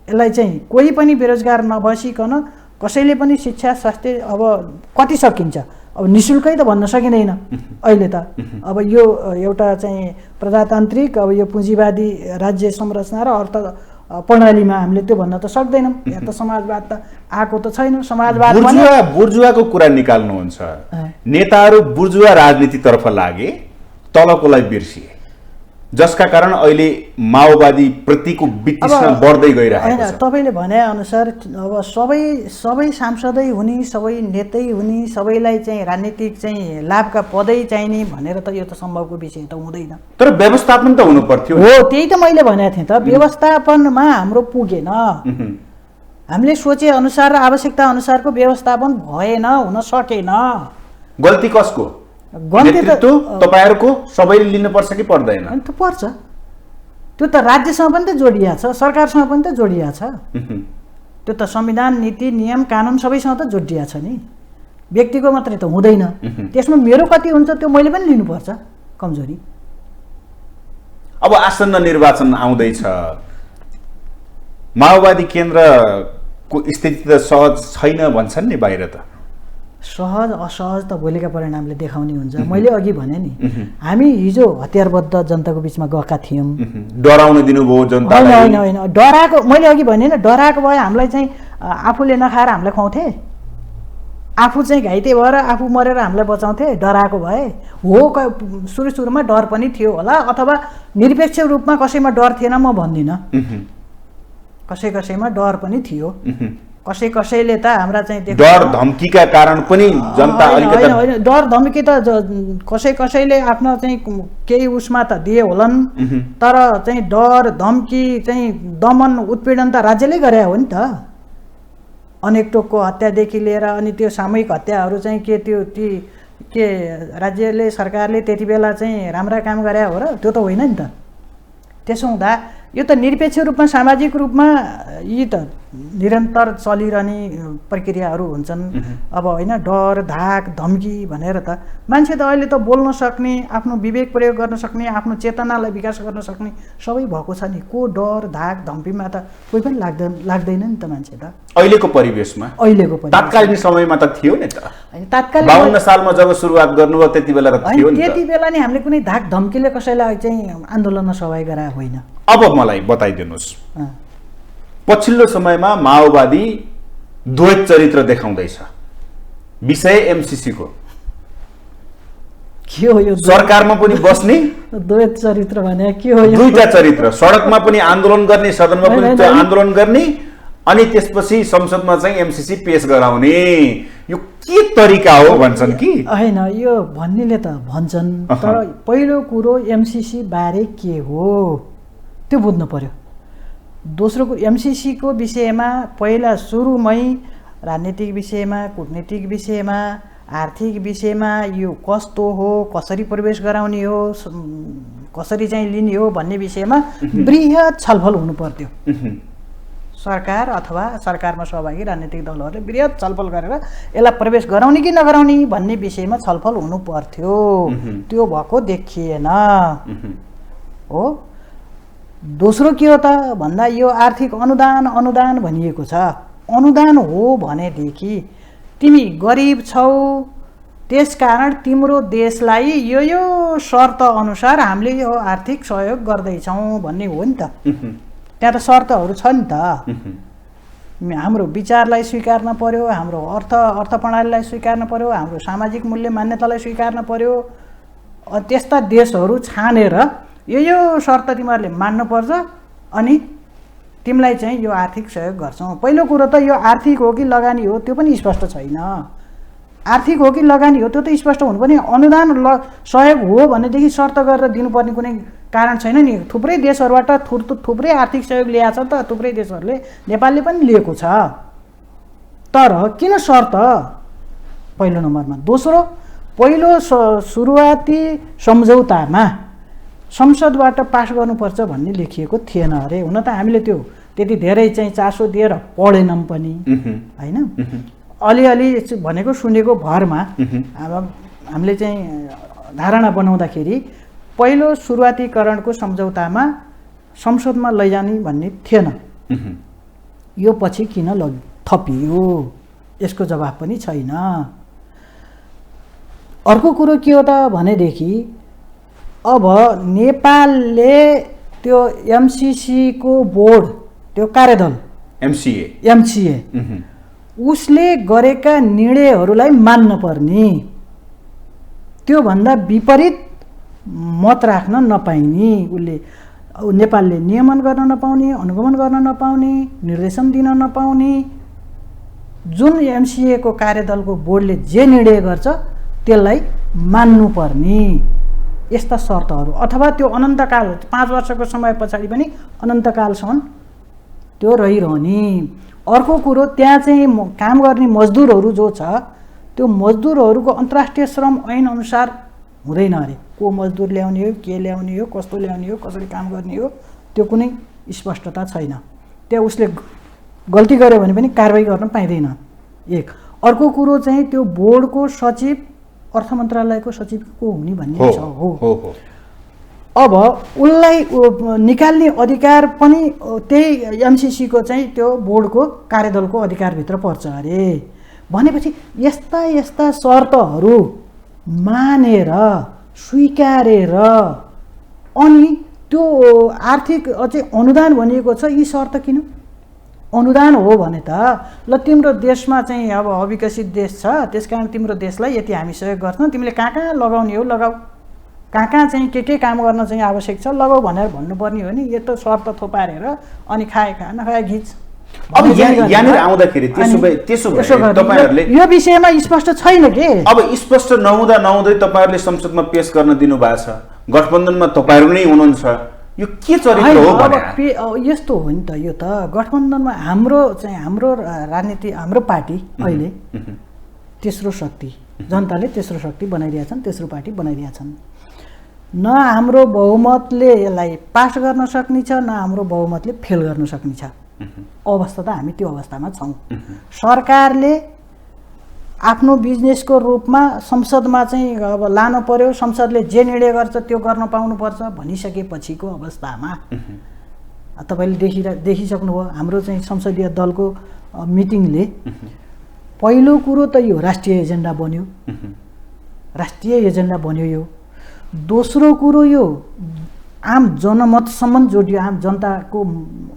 यसलाई चाहिँ कोही पनि बेरोजगार नबसिकन कसैले पनि शिक्षा, स्वास्थ्य अब कति सकिन्छ? अब निःशुल्कै त भन्न सकिँदैन अहिले त। अब यो एउटा चाहिँ प्रजातान्त्रिक अब यो पुँजीवादी राज्य संरचना र अर्थ प्रणालीमा हामीले त्यो भन्न त सक्दैनौँ। या त समाजवाद त आएको त छैन, समाजवाद बुर्जुवाको कुरा निकाल्नुहुन्छ। नेताहरू बुर्जुवा राजनीतितर्फ लागे, तलकोलाई बिर्सिए, जसका कारण अहिले माओवादी प्रतिको वितृष्णा बढ्दै गइरहेको छ। तपाईँले भने अनुसार अब सबै सांसदै हुने, सबै नेतै हुने, सबैलाई चाहिँ राजनीतिक चाहिँ लाभका पदै चाहिने भनेर त यो त सम्भवको विषय त हुँदैन। तर व्यवस्थापन त हुनु पर्थ्यो। हो, त्यही त मैले भनेको थिएँ त, व्यवस्थापनमा हाम्रो पुगेन। हामीले सोचे अनुसार र आवश्यकता अनुसारको व्यवस्थापन भएन, हुन सकेन। गल्ती कसको? नेतृत्व तपाईहरुको सबैले लिनुपर्छ कि पर्दैन? त्यो पर्छ, त्यो त राज्यसँग पनि त जोडिया छ, सरकारसँग पनि त जोडिया छ। त्यो त संविधान, नीति, नियम, कानुन सबैसँग त जोडिया छ नि, व्यक्तिको मात्रै त हुँदैन। त्यसमा मेरो कति हुन्छ त्यो मैले पनि लिनुपर्छ कमजोरी। अब आसन्न निर्वाचन आउँदैछ, माओवादी केन्द्रको स्थिति त सहज छैन भन्छन् नि बाहिर त। सहज असहज त भोलिका परिणामले देखाउने हुन्छ। मैले अघि भने नि हामी हिजो हतियारबद्ध जनताको बिचमा गएका थियौँ। डराउन दिनुभयो जनतालाई? होइन होइन होइन, डराएको मैले अघि भने नि, डराएको भए हामीलाई चाहिँ आफूले नखाएर हामीलाई खुवाउँथे, आफू चाहिँ घाइते भएर आफू मरेर हामीलाई बचाउँथे। डराएको भए हो, सुरुमा डर पनि थियो होला, अथवा निरपेक्ष रूपमा कसैमा डर थिएन म भन्दिनँ, कसैमा डर पनि थियो। कसैले त हाम्रा चाहिँ डर धम्कीका कारण पनि जनता अलिकति होइन, डर धम्की त कसैले आफ्नो चाहिँ केही उसमा त दिए होलान्, तर चाहिँ डर धम्की चाहिँ दमन उत्पीडन त राज्यले गरे हो नि त। अनेक टोकको हत्यादेखि लिएर अनि त्यो सामूहिक हत्याहरू चाहिँ के राज्यले सरकारले त्यति बेला चाहिँ राम्रा काम गरे हो र? त्यो त होइन नि त। त्यसो हुँदा यो त निरपेक्ष रूपमा सामाजिक रूपमा यी त निरन्तर चलिरहने प्रक्रियाहरू हुन्छन्। अब होइन, डर धाक धम्की भनेर त मान्छे त अहिले त बोल्न सक्ने, आफ्नो विवेक प्रयोग गर्न सक्ने, आफ्नो चेतनालाई विकास गर्न सक्ने सबै भएको छ नि। को डर धाक धम्कीमा त कोही पनि लाग्दैन नि त मान्छे त अहिलेको परिवेशमा। तात्कालीन समयमा त थियो नि त। तात्कालीन 52 सालमा जब सुरुवात गर्नुभयो त्यति बेला त थियो नि त। त्यति बेला नि हामीले कुनै धाक धम्कीले कसैलाई चाहिँ आन्दोलनमा सहभागी गराएको होइन। अब मलाई बताइदिनुहोस्, पछिल्लो समयमा माओवादी द्वैत चरित्र देखाउँदैछ। विषय एमसीसी को के हो यो? सरकारमा पनि बस्ने द्वैत चरित्र भने के हो? दुईटा चरित्र, सडकमा पनि आन्दोलन गर्ने, सदनमा पनि आन्दोलन गर्ने, अनि त्यसपछि संसदमा चाहिँ एमसीसी पेश गराउने। यो के तरिका हो भन्छन् कि? होइन, यो भन्नेले त भन्छन्, तर पहिलो कुरो एमसीसी बारे के हो त्यो बुझ्नु पर्यो। दोस्रो कुरो, एमसीसी को विषयमा पहिला सुरुमै राजनीतिक विषयमा, कूटनीतिक विषयमा, आर्थिक विषयमा यो कस्तो हो, कसरी प्रवेश गराउने हो, कसरी चाहिँ लिने हो भन्ने विषयमा बृहत छलफल हुनु पर्थ्यो। सरकार अथवा सरकारमा सहभागी राजनीतिक दलहरूले बृहत छलफल गरेर यसलाई प्रवेश गराउने कि नगराउने भन्ने विषयमा छलफल हुनु पर्थ्यो। त्यो भएको देखिएन हो। दोस्रो के हो त भन्दा यो आर्थिक अनुदान भनिएको छ। अनुदान हो भनेदेखि तिमी गरिब छौ, त्यसकारण तिम्रो देशलाई यो शर्त अनुसार हामीले यो आर्थिक सहयोग गर्दैछौँ भन्ने हो नि त। त्यहाँ त शर्तहरू छ नि त। हाम्रो विचारलाई स्वीकार्न पर्यो, हाम्रो अर्थ प्रणालीलाई स्वीकार्न पर्यो, हाम्रो सामाजिक मूल्य मान्यतालाई स्वीकार्न पर्यो। त्यस्ता देशहरू छानेर यो शर्त तिमीहरूले मान्नुपर्छ अनि तिमीलाई चाहिँ यो आर्थिक सहयोग गर्छौँ। पहिलो कुरो त यो आर्थिक हो कि लगानी हो त्यो पनि स्पष्ट छैन। आर्थिक हो कि लगानी हो त्यो त स्पष्ट हुनु पनि। अनुदान सहयोग हो भनेदेखि शर्त गरेर दिनुपर्ने कुनै कारण छैन नि। थुप्रै देशहरूबाट थुप्रै आर्थिक सहयोग ल्याएको छ त, थुप्रै देशहरूले, नेपालले पनि लिएको छ। तर किन शर्त पहिलो नम्बरमा? दोस्रो, पहिलो सुरुवाती सम्झौतामा संसदबाट पास गर्नुपर्छ भन्ने लेखिएको थिएन अरे। हुन त हामीले त्यो त्यति धेरै चाहिँ चासो दिएर पढेनौँ पनि होइन। अलिअलि भनेको सुनेको भरमा अब हामीले चाहिँ धारणा बनाउँदाखेरि पहिलो सुरुवातीकरणको सम्झौतामा संसदमा लैजाने भन्ने थिएन। यो पछि किन थपियो यसको जवाफ पनि छैन। अर्को कुरो के हो त भनेदेखि अब नेपालले त्यो एमसीसी को बोर्ड, त्यो कार्यदल एमसीए उसले गरेका निर्णयहरूलाई मान्न पर्ने, त्योभन्दा विपरीत मत राख्न नपाइने, उसले नेपालले नियमन गर्न नपाउने, अनुगमन गर्न नपाउने, निर्देशन दिन नपाउने। जुन एमसीए को कार्यदलको बोर्डले जे निर्णय गर्छ त्यसलाई मान्नुपर्ने यस्ता शर्तहरू, अथवा त्यो अनन्तकाल 5 वर्षको समय पछाडि पनि अनन्तकालसम्म त्यो रहिरहने। अर्को कुरो, त्यहाँ चाहिँ काम गर्ने मजदुरहरू जो छ त्यो मजदुरहरूको अन्तर्राष्ट्रिय श्रम ऐन अनुसार हुँदैन अरे। को मजदुर ल्याउने हो, के ल्याउने हो, कस्तो ल्याउने हो, कसरी काम गर्ने हो त्यो कुनै स्पष्टता छैन। त्यहाँ उसले गल्ती गर्यो भने पनि कारबाही गर्न पाइँदैन। एक। अर्को कुरो चाहिँ त्यो बोर्डको सचिव अर्थ मन्त्रालयको सचिव को हुने भन्ने छ हो। अब उसलाई निकाल्ने अधिकार पनि त्यही एमसीसी को चाहिँ त्यो बोर्डको कार्यदलको अधिकारभित्र पर्छ अरे। भनेपछि यस्ता यस्ता शर्तहरू मानेर स्वीकारेर अनि त्यो आर्थिक अझै अनुदान भनिएको छ। यी शर्त किन? अनुदान हो भने त ल तिम्रो देशमा चाहिँ अब अविकसित देश छ, त्यस कारण तिम्रो देशलाई यति हामी सहयोग गर्छौँ, तिमीले कहाँ कहाँ लगाउने हो लगाऊ, कहाँ कहाँ चाहिँ के काम गर्न चाहिँ आवश्यक छ लगाऊ भनेर भन्नुपर्ने हो नि। यो त शर्त थोपारेर अनि खाए खा नखाए घिच। अब यहाँनिर आउँदाखेरि त्यसो भए तपाईँहरूले यो विषयमा स्पष्ट छैन के। अब स्पष्ट नहुँदै तपाईँहरूले संसदमा पेश गर्न दिनुभएको छ, गठबन्धनमा तपाईँहरू नै हुनुहुन्छ, यो के चरित्र हो भने? यस्तो हो नि त, यो त गठबन्धनमा हाम्रो राजनीति, हाम्रो पार्टी अहिले तेस्रो शक्ति, जनताले तेस्रो शक्ति बनाइदिएछन्, तेस्रो पार्टी बनाइदिएछन्। न हाम्रो बहुमतले यसलाई पास गर्न सक्ने छ, न हाम्रो बहुमतले फेल गर्न सक्ने छ। अवस्था त हामी त्यो अवस्थामा छौँ। सरकारले आफ्नो बिजनेसको रूपमा संसदमा चाहिँ अब लानु पर्यो, संसदले जे निर्णय गर्छ त्यो गर्न पाउनुपर्छ भनिसकेपछिको अवस्थामा तपाईँले देखिसक्नुभयो हाम्रो चाहिँ संसदीय दलको मिटिङले पहिलो कुरो त यो राष्ट्रिय एजेन्डा बन्यो, राष्ट्रिय एजेन्डा बन्यो यो। दोस्रो कुरो यो आम जनमतसम्म जोडियो, आम जनताको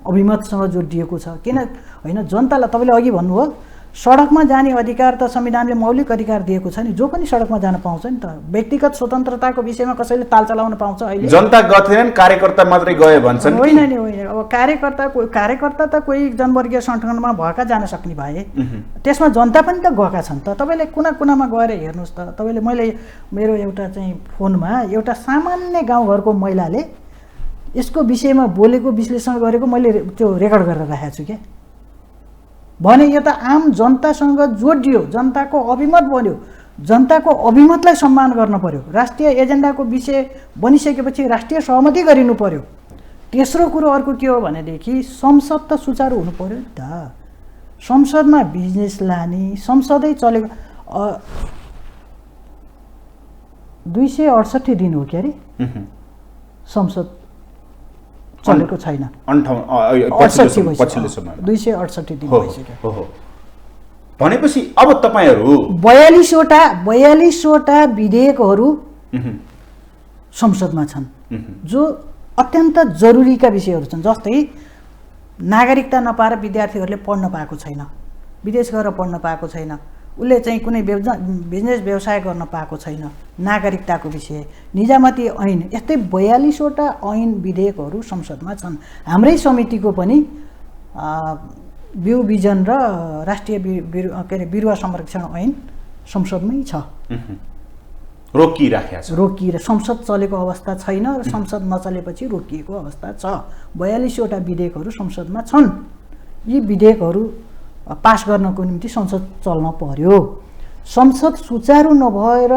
अभिमतसँग जोडिएको छ। किन होइन, जनतालाई तपाईँले अघि भन्नुभयो सडकमा जाने अधिकार त संविधानले मौलिक अधिकार दिएको छ नि, जो पनि सडकमा जान पाउँछ नि त। व्यक्तिगत स्वतन्त्रताको विषयमा कसैले ताल चलाउन पाउँछ? अहिले जनता गएन, कार्यकर्ता मात्रै गए भन्छन्। होइन नि, होइन। अब कार्यकर्ता त कोही जनवर्गीय सङ्गठनमा भएका जान सक्ने भए, त्यसमा जनता पनि त गएका छन् त। तपाईँले कुना कुनामा गएर हेर्नुहोस् त। तपाईँले मैले मेरो एउटा चाहिँ फोनमा एउटा सामान्य गाउँघरको महिलाले यसको विषयमा बोलेको विश्लेषण गरेको मैले त्यो रेकर्ड गरेर राखेको छु क्या। भने यो त आम जनतासँग जोडियो, जनताको अभिमत बन्यो, जनताको अभिमतलाई सम्मान गर्न पर्यो। राष्ट्रिय एजेन्डाको विषय बनिसकेपछि राष्ट्रिय सहमति गरिनु पर्यो। तेस्रो कुरो अर्को के हो भनेदेखि संसद त सुचारू हुनु पर्यो नि त। संसदमा बिजनेस लाने, संसदै चलेको 268 दिन हो के अरे संसद चलेको छैन। 268 दिन भइसक्यो। भनेपछि अब तपाईहरु 42वटा विधेयकहरू संसदमा छन् जो अत्यन्त जरुरीका विषयहरू छन्। जस्तै नागरिकता नपाएर विद्यार्थीहरूले पढ्न पाएको छैन, विदेश गएर पढ्न पाएको छैन, उसले चाहिँ कुनै बिजनेस व्यवसाय गर्न पाएको छैन, नागरिकताको विषय, निजामती ऐन, यस्तै 42वटा ऐन विधेयकहरू संसदमा छन्। हाम्रै समितिको पनि बिउ बिजन र राष्ट्रिय बिरुवा संरक्षण ऐन संसदमै छ, रोकिएर संसद चलेको अवस्था छैन र संसद नचलेपछि रोकिएको अवस्था छ। 42वटा विधेयकहरू संसदमा छन्। यी विधेयकहरू पास गर्नको निम्ति संसद चल्न पर्यो। संसद सुचारू नभएर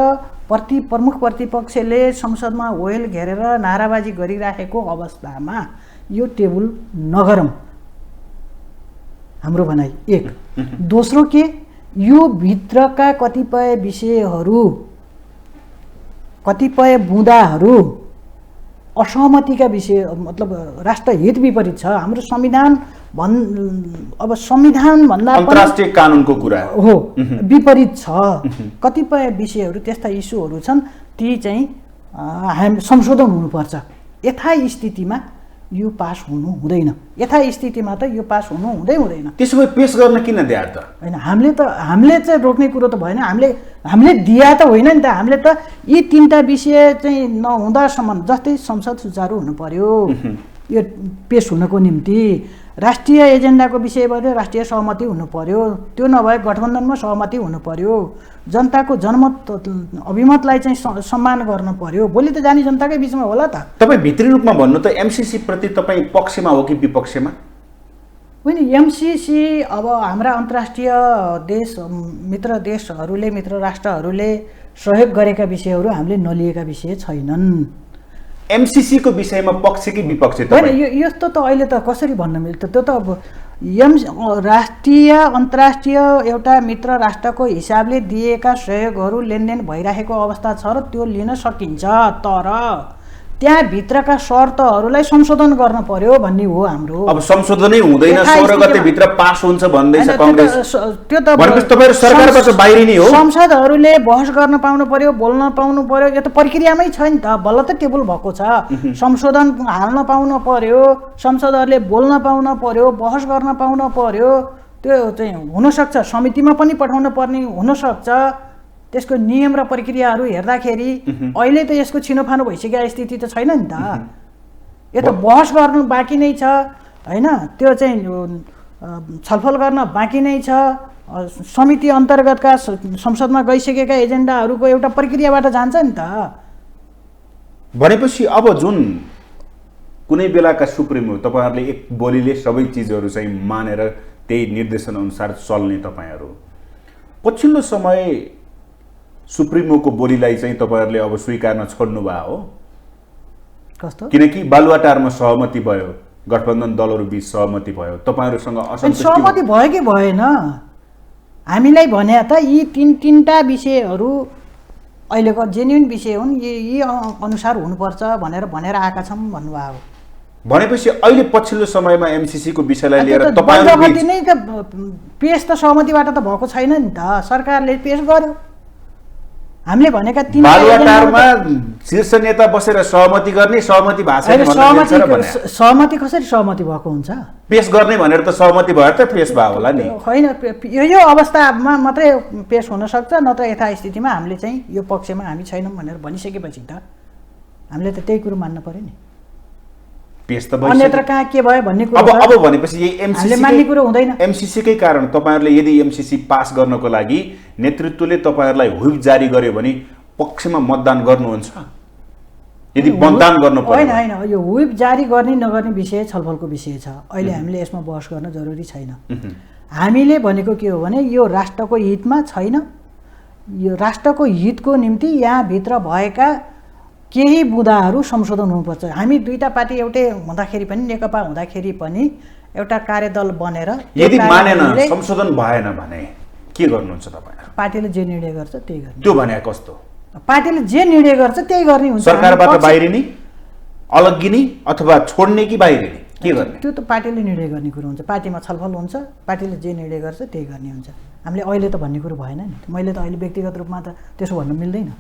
प्रमुख प्रतिपक्षले संसदमा ओयल घेरेर नाराबाजी गरिराखेको अवस्थामा यो टेबल नगरौँ, हाम्रो भनाइ एक। दोस्रो के, यो भित्रका कतिपय विषयहरू, कतिपय बुँदाहरू असहमतिका विषय, मतलब राष्ट्रहित विपरीत छ। हाम्रो संविधान अब संविधान भन्दा अन्तर्राष्ट्रिय कानुनको कुरा हो, विपरीत छ। कतिपय विषयहरू त्यस्ता इस्युहरू छन्, ती चाहिँ हामी संशोधन हुनुपर्छ। यथास्थितिमा यो पास हुनु हुँदैन, यथास्थितिमा त यो पास हुनु हुँदैन। त्यसो भए पेश गर्न किन दिया त? होइन, हामीले चाहिँ रोक्ने कुरो त भएन। हामीले दिया त होइन नि त। हामीले त यी तीनटा विषय चाहिँ नहुँदासम्म, जस्तै संसद सुचारू हुनु पर्यो यो पेश हुनको निम्ति, राष्ट्रिय एजेन्डाको विषय भयो, राष्ट्रिय सहमति हुनु पर्यो, त्यो नभए गठबन्धनमा सहमति हुनु पर्यो, जनताको जनमत अभिमतलाई चाहिँ सम्मान गर्न पर्यो। भोलि त जाने जनताकै बिचमा होला त। तपाईँ भित्री रूपमा भन्नु त एमसिसी प्रति तपाईँ पक्षमा हो कि विपक्षमा? होइन, एमसिसी अब हाम्रा अन्तर्राष्ट्रिय मित्र देशहरूले, मित्र राष्ट्रहरूले सहयोग गरेका विषयहरू हामीले नलिएका विषय छैनन्। एमसिसी को विषयमा पक्ष कि विपक्ष? होइन, यस्तो त अहिले त कसरी भन्न मिल्छ? त्यो त अब राष्ट्रिय अन्तर्राष्ट्रिय एउटा मित्र राष्ट्रको हिसाबले दिएका सहयोगहरू लेनदेन भइरहेको अवस्था छ र त्यो लिन सकिन्छ। तर त्यहाँभित्रका शर्तहरूलाई संशोधन गर्न पर्यो भन्ने हो हाम्रो। अब संशोधनै हुँदैन, 16 गते भित्र पास हुन्छ भन्दैछ कांग्रेस। त्यो त भनेपछि तपाईहरु सरकारबाट बाहिरिने हो। संसदहरूले बहस गर्न पाउनु पर्यो, बोल्न पाउनु पर्यो। यो त प्रक्रियामै छ नि त, बल्ल त टेबल भएको छ। संशोधन हाल्न पाउनु पर्यो, संसदहरूले बोल्न पाउनु पर्यो, बहस गर्न पाउनु पर्यो। त्यो चाहिँ हुनसक्छ, समितिमा पनि पठाउन पर्ने हुनसक्छ। त्यसको नियम र प्रक्रियाहरू हेर्दाखेरि अहिले त यसको छिनोफानो भइसकेको स्थिति त छैन नि त। यो त बहस गर्नु बाँकी नै छ हैन, त्यो चाहिँ छलफल गर्न बाँकी नै छ। समिति अन्तर्गतका संसदमा गइसकेका एजेन्डाहरूको एउटा प्रक्रियाबाट जान्छ नि त। भनेपछि अब जुन कुनै बेलाका सुप्रिमो तपाईहरुले एक बोलीले सबै चीजहरू चाहिँ मानेर त्यही निर्देशन अनुसार चल्ने तपाईहरु, पछिल्लो समय सुप्रिमोको बोलीलाई चाहिँ तपाईहरुले अब स्वीकार्न छोड्नु भयो हो? कस्तो? किनकि बालुवाटारमा सहमति भयो, गठबन्धन दलहरु बीच सहमति भयो, तपाईहरुसँग असन्तुष्टि सहमति भयो कि भएन? हामीलाई भने त यी तीनटा विषयहरू अहिलेको जेन्युन विषय हुन्, यी अनुसार हुनुपर्छ भनेर आएका छौँ भन्नुभयो। भनेपछि अहिले पछिल्लो समयमा एमसीसी को विषयलाई लिएर तपाईहरु बीच नै त पेश त सहमतिबाट त भएको छैन नि त, सरकारले पेश गर्यो। हामीले भनेका तीन बालुवाटारमा शीर्ष नेता बसेर सहमति गर्ने, सहमति भाषण भन्ने सहमति कसरी सहमति भएको हुन्छ? पेश गर्ने भनेर त सहमति भएर त पेश भयो होला नि। होइन, यो अवस्थामा मात्रै पेश हुन सक्छ, नत्र यथास्थितिमा हामीले चाहिँ यो पक्षमा हामी छैनौँ भनेर भनिसकेपछि त हामीले त त्यही कुरो मान्न पर्यो नि। पेश त अन्यत्र कहाँ के भयो भन्ने कुरो अब भनेपछि यही एमसीसी मान्ने कुरो हुँदैन। एमसीसी कै कारण तपाईहरुले यदि एमसीसी पास गर्नको लागि नेतृत्वले तपाईहरुलाई व्हिप जारी गर्यो भने पक्षमा मतदान गर्नुहुन्छ? यदि मतदान गर्नु पर्यो होइन, यो व्हिप जारी गर्ने नगर्ने विषय छलफलको विषय छ। अहिले हामीले यसमा बहस गर्न जरुरी छैन। हामीले भनेको के हो भने यो राष्ट्रको हितमा छैन। यो राष्ट्रको हितको निम्ति यहाँ भित्र भएका केही बुँदाहरू संशोधन हुनुपर्छ। हामी दुईटा पार्टी एउटै हुँदाखेरि पनि, नेकपा हुँदाखेरि पनि एउटा कार्यदल बनेर यदि मानेन, संशोधन भएन भने के गर्नुहुन्छ तपाईहरु? पार्टीले जे निर्णय गर्छ त्यही गर्ने। त्यो भने कस्तो? पार्टीले जे निर्णय गर्छ त्यही गर्ने हुन्छ। सरकारबाट बाहिरिने, अलग्गिने अथवा छोड्ने कि बाहिरिने, के गर्ने? त्यो त पार्टीले निर्णय गर्ने कुरो हुन्छ। पार्टीमा छलफल हुन्छ, पार्टीले जे निर्णय गर्छ त्यही गर्ने हुन्छ। हामीले अहिले त भन्ने कुरो भएन नि। मैले त अहिले व्यक्तिगत रूपमा त त्यसो भन्न मिल्दैन।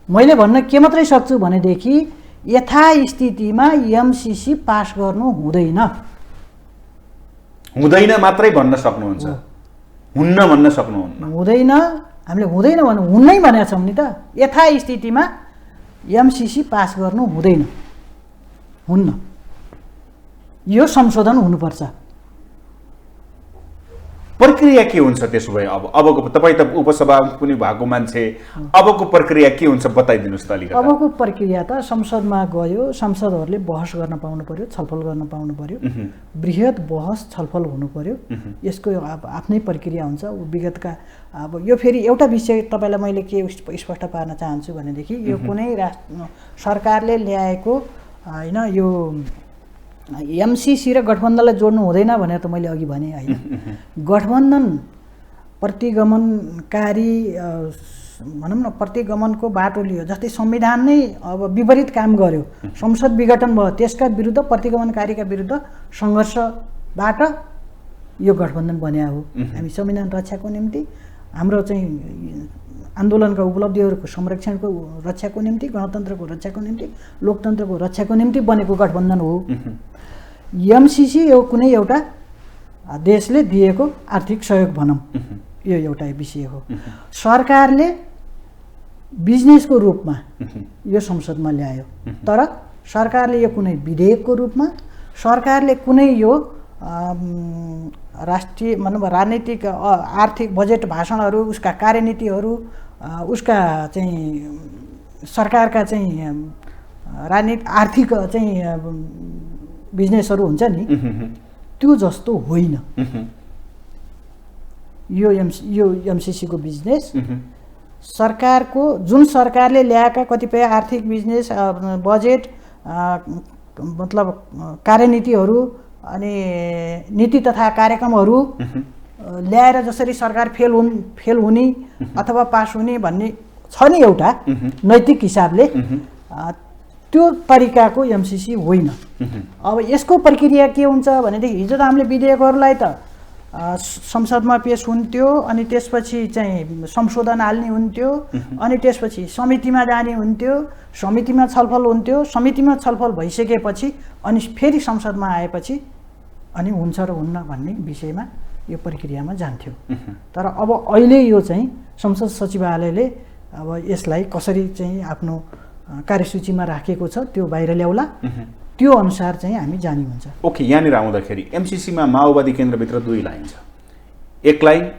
मैले भन्न के मात्रै सक्छु भनेदेखि यथास्थितिमा एमसीसी पास गर्नु हुँदैन। हुँदैन मात्रै भन्न सक्नुहुन्छ, हुन्न भन्न सक्नुहुन्न? हुँदैन, हामीले हुँदैन भन्नु हुन्नै भनेका छौँ नि त। यथास्थितिमा एमसीसी पास गर्नु हुँदैन, हुन्न। यो संशोधन हुनुपर्छ। प्रक्रिया के हुन्छ त्यसो भए? अबको तपाईँ त उपसभामुख पनि भएको मान्छे, अबको प्रक्रिया के हुन्छ बताइदिनुहोस् त अलिकति। अबको प्रक्रिया त संसदमा गयो, सांसदहरूले बहस गर्न पाउनु पर्यो, छलफल गर्न पाउनु पर्यो, बृहत बहस छलफल हुनु पर्यो। यसको अब आफ्नै प्रक्रिया हुन्छ। विगतका अब यो फेरि एउटा विषय तपाईँलाई मैले के स्पष्ट पार्न चाहन्छु भनेदेखि यो कुनै सरकारले ल्याएको होइन, यो एमसीसी र गठबन्धनलाई जोड्नु हुँदैन भनेर त मैले अघि भने होइन। गठबन्धन प्रतिगमनकारी भनौँ न, प्रतिगमनको बाटो लियो। जस्तै संविधान नै अब विपरीत काम गर्यो, संसद विघटन भयो, त्यसका विरुद्ध प्रतिगमनकारीका विरुद्ध सङ्घर्षबाट यो गठबन्धन बन्या हो। हामी संविधान रक्षाको निम्ति, हाम्रो चाहिँ आन्दोलनका उपलब्धिहरूको संरक्षणको रक्षाको निम्ति, गणतन्त्रको रक्षाको निम्ति, लोकतन्त्रको रक्षाको निम्ति बनेको गठबन्धन हो। एमसीसी यो कुनै एउटा देशले दिएको आर्थिक सहयोग भनौँ, यो एउटा विषय हो। सरकारले बिजनेसको रूपमा यो संसदमा ल्यायो, तर सरकारले यो कुनै विधेयकको रूपमा, सरकारले कुनै यो राष्ट्रिय भनौँ राजनीतिक आर्थिक बजेट भाषणहरू, उसका कार्यनीतिहरू, उसका चाहिँ सरकारका चाहिँ राजनीतिक आर्थिक चाहिँ बिजनेसहरू हुन्छ नि, त्यो जस्तो होइन। यो एमसीसीको बिजनेस सरकारको, जुन सरकारले ल्याएका कतिपय आर्थिक बिजनेस बजेट मतलब कार्यनीतिहरू अनि नीति तथा कार्यक्रमहरू ल्याएर जसरी सरकार फेल हुने अथवा पास हुने भन्ने छ नि एउटा नैतिक हिसाबले, त्यो तरिकाको एमसिसी होइन। अब यसको प्रक्रिया के हुन्छ भनेदेखि हिजो त हामीले विधेयकहरूलाई त संसदमा पेश हुन्थ्यो, अनि त्यसपछि चाहिँ संशोधन हाल्ने हुन्थ्यो, अनि त्यसपछि समितिमा जाने हुन्थ्यो, समितिमा छलफल हुन्थ्यो, समितिमा छलफल भइसकेपछि अनि फेरि संसदमा आएपछि अनि हुन्छ र हुन्न भन्ने विषयमा यो प्रक्रियामा जान्थ्यो। तर अब अहिले यो चाहिँ संसद सचिवालयले अब यसलाई कसरी चाहिँ आफ्नो कार्यसूचीमा राखेको छ त्यो बाहिर ल्याउला, त्यो अनुसार चाहिँ हामी जाने हुन्छ। ओके, यहाँनिर आउँदाखेरि एमसिसीमा माओवादी केन्द्रभित्र 2 लाइन छ। एक लाइन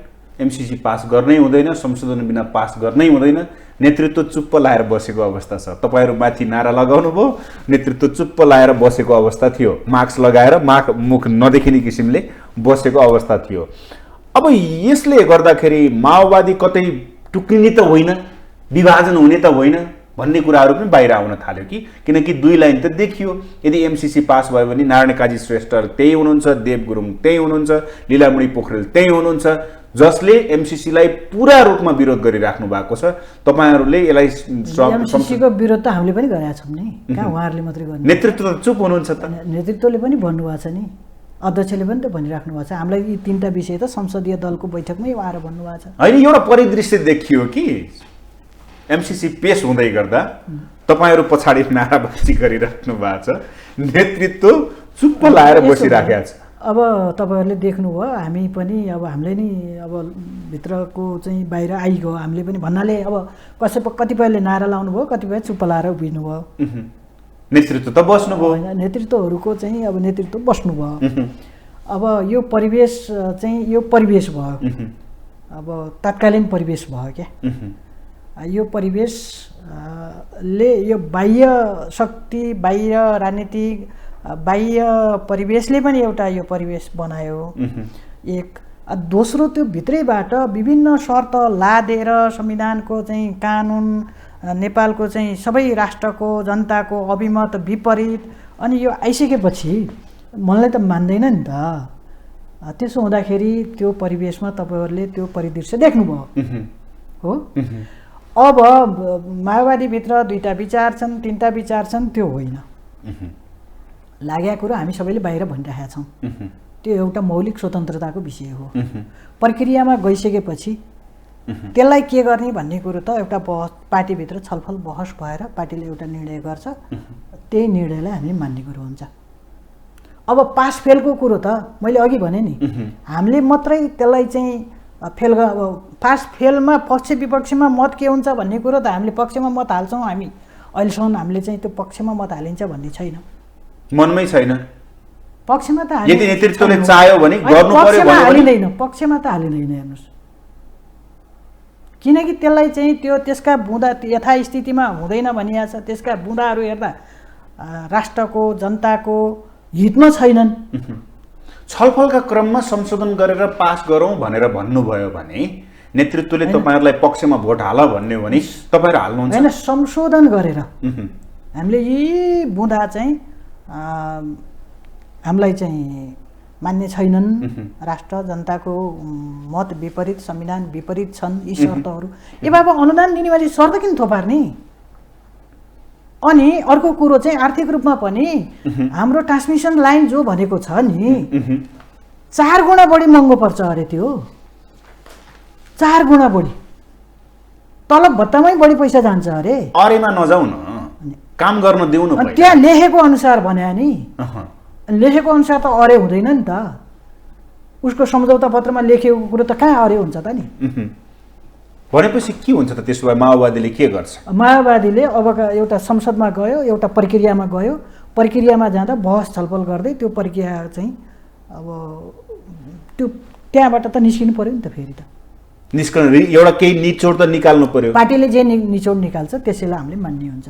एमसिसी पास गर्नै हुँदैन, संशोधन बिना पास गर्नै हुँदैन, नेतृत्व चुप्प लाएर बसेको अवस्था छ। तपाईँहरू माथि नारा लगाउनु भयो, नेतृत्व चुप्प लाएर बसेको अवस्था थियो, मास्क लगाएर मुख नदेखिने किसिमले बसेको अवस्था थियो। अब यसले गर्दाखेरि माओवादी कतै टुक्रिने त होइन, विभाजन हुने त होइन भन्ने कुराहरू पनि बाहिर आउन थाल्यो कि, किनकि 2 लाइन त देखियो। यदि एमसिसी पास भयो भने नारायण काजी श्रेष्ठ त्यही हुनुहुन्छ, देव गुरुङ त्यही हुनुहुन्छ, लीलामणि पोखरेल त्यही हुनुहुन्छ, जसले एमसिसीलाई पुरा रूपमा विरोध गरिराख्नु भएको छ। तपाईँहरूले यसलाई एमसिसीको विरोध त हामीले पनि गरेका छौँ नि, कहाँ उहाँहरूले मात्रै गर्ने? नेतृत्व त चुप हुनुहुन्छ त। नेतृत्वले पनि भन्नुभएको छ नि, अध्यक्षले पनि त भनिराख्नु भएको छ। हामीलाई यी 3टा विषय त संसदीय दलको बैठकमै आएर भन्नुभएको छ। होइन, एउटा परिदृश्य देखियो कि एमसिसी पेश हुँदै गर्दा तपाईँहरू पछाडि नाराबाजी गरिराख्नु भएको छ, नेतृत्व चुप्प लाएर बसिराखेको छ। अब तपाईँहरूले देख्नुभयो, हामी पनि अब हामीले नि अब भित्रको चाहिँ बाहिर आइगयो, हामीले पनि भन्नाले अब कतिपयले नारा लाउनु भयो, कतिपय चुप्प लाएर उभिनु भयो। नेतृत्व त बस्नुभयो, नेतृत्वहरूको चाहिँ अब नेतृत्व बस्नुभयो। अब यो परिवेश चाहिँ यो परिवेश भयो, अब तत्कालीन परिवेश भयो क्या। यो परिवेशले यो बाह्य शक्ति, बाह्य राजनीतिक, बाह्य परिवेशले पनि एउटा यो परिवेश बनायो। एक दोस्रो त्यो भित्रैबाट विभिन्न शर्त लादेर संविधानको चाहिँ कानुन, नेपालको चाहिँ सबै राष्ट्रको जनताको अभिमत विपरीत, अनि यो आइसकेपछि मनलाई त मान्दैन नि त। त्यसो हुँदाखेरि त्यो परिवेशमा तपाईँहरूले त्यो परिदृश्य देख्नुभयो हो। अब माओवादीभित्र 2टा विचार छन्, 3टा विचार छन्, त्यो होइन। लागेको कुरो हामी सबैले बाहिर भनिरहेका छौँ, त्यो एउटा मौलिक स्वतन्त्रताको विषय हो। प्रक्रियामा गइसकेपछि त्यसलाई के गर्ने भन्ने कुरो त एउटा पार्टीभित्र छलफल बहस भएर पार्टीले एउटा निर्णय गर्छ, त्यही निर्णयलाई हामीले मान्ने कुरो हुन्छ। अब पास फेलको कुरो त मैले अघि भने नि, हामीले मात्रै त्यसलाई चाहिँ फेल पास फेलमा पक्ष विपक्षमा मत के हुन्छ भन्ने कुरो त हामीले पक्षमा मत हाल्छौँ। हामी अहिलेसम्म हामीले चाहिँ त्यो पक्षमा मत हालिन्छ भन्ने छैन, मनमै छैन। पक्षमा त यदि नेतृत्वले चाह्यो भने गर्नु पर्यो भने हालिँदैन, पक्षमा त हालिँदैन। हेर्नुहोस्, किनकि त्यसलाई चाहिँ त्यो त्यसका बुँदा यथास्थितिमा हुँदैन भनिएको छ। त्यसका बुँदाहरू हेर्दा राष्ट्रको जनताको हितमा छैनन्। छलफलका क्रममा संशोधन गरेर पास गरौँ भनेर भन्नुभयो भने नेतृत्वले तपाईँहरूलाई पक्षमा भोट हाल भन्ने हो भने तपाईँहरू हाल्नुहुन्छ होइन? संशोधन गरेर हामीले यी बुँदा चाहिँ हामीलाई चाहिँ मान्ने छैनन्, राष्ट्र जनताको मत विपरीत, संविधान विपरीत छन्, यी शर्तहरू। ए बाबा, अनुदान दिने मान्छे शर्त किन थोपार्ने? अनि अर्को कुरो चाहिँ आर्थिक रूपमा पनि हाम्रो ट्रान्समिसन लाइन जो भनेको छ नि 4 गुणा बढी महँगो पर्छ अरे। त्यो 4 गुणा बढी तलब भत्तामै बढी पैसा जान्छ अरे। अरेमा नजाउ न, काम गर्न दिउँ न। त्यहाँ लेखेको अनुसार भने नि, लेखेको अनुसार त अरे हुँदैन नि त। उसको सम्झौता पत्रमा लेखेको कुरो त कहाँ अरे हुन्छ त नि? भनेपछि के हुन्छ त? त्यसो भए माओवादीले के गर्छ? माओवादीले अब एउटा संसदमा गयो, एउटा प्रक्रियामा गयो, प्रक्रियामा जाँदा बहस छलफल गर्दै त्यो प्रक्रिया चाहिँ अब त्यो त्यहाँबाट त निस्किनु पर्यो नि त। फेरि त निस्कन एउटा केही निचोड त निकाल्नु पर्यो। पार्टीले जे निचोड निकाल्छ त्यसैलाई हामीले मान्ने हुन्छ।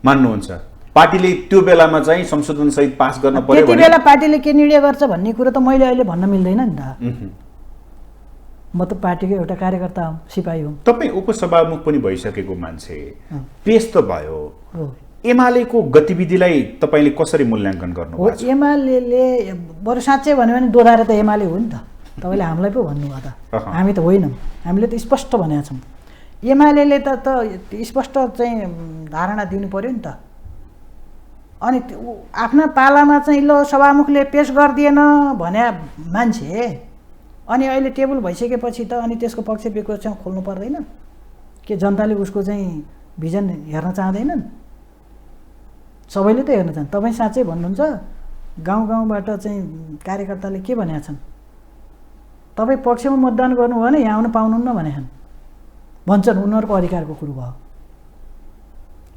मान्नुहुन्छ? पार्टीले त्यो बेलामा चाहिँ संशोधन सहित पास गर्न पर्यो त्यति बेला पार्टीले के निर्णय गर्छ भन्ने कुरो त मैले अहिले भन्न मिल्दैन नि त। म त पार्टीको एउटा कार्यकर्ता हुँ, सिपाही हुँ। तपाईँ उपसभामुख पनि भइसकेको मान्छे, पेश त भयो। एमालेको गतिविधिलाई तपाईँले कसरी मूल्याङ्कन गर्नुभएको छ? एमाले बरु साँच्चै भन्यो भने दोधारे त एमाले हो नि त। तपाईँले हामीलाई पो भन्नुभयो त, हामी त होइनौँ। हामीले त स्पष्ट भनेका छौँ, एमाले त स्पष्ट चाहिँ धारणा दिनु पर्यो नि त। अनि आफ्ना पालामा चाहिँ ल सभामुखले पेश गरिदिएन भने मान्छे अनि अहिले टेबल भइसकेपछि त अनि त्यसको पक्ष विपक्ष चाहिँ खोल्नु पर्दैन के? जनताले उसको चाहिँ भिजन हेर्न चाहँदैनन्? सबैले त हेर्न चाहन्छ। तपाईँ साँच्चै भन्नुहुन्छ गाउँबाट चाहिँ कार्यकर्ताले के भनेका छन्? तपाईँ पक्षमा मतदान गर्नुभयो भने यहाँ आउनु पाउनुहुन्न भनेछन्, भन्छन्। उनीहरूको अधिकारको कुरो भयो।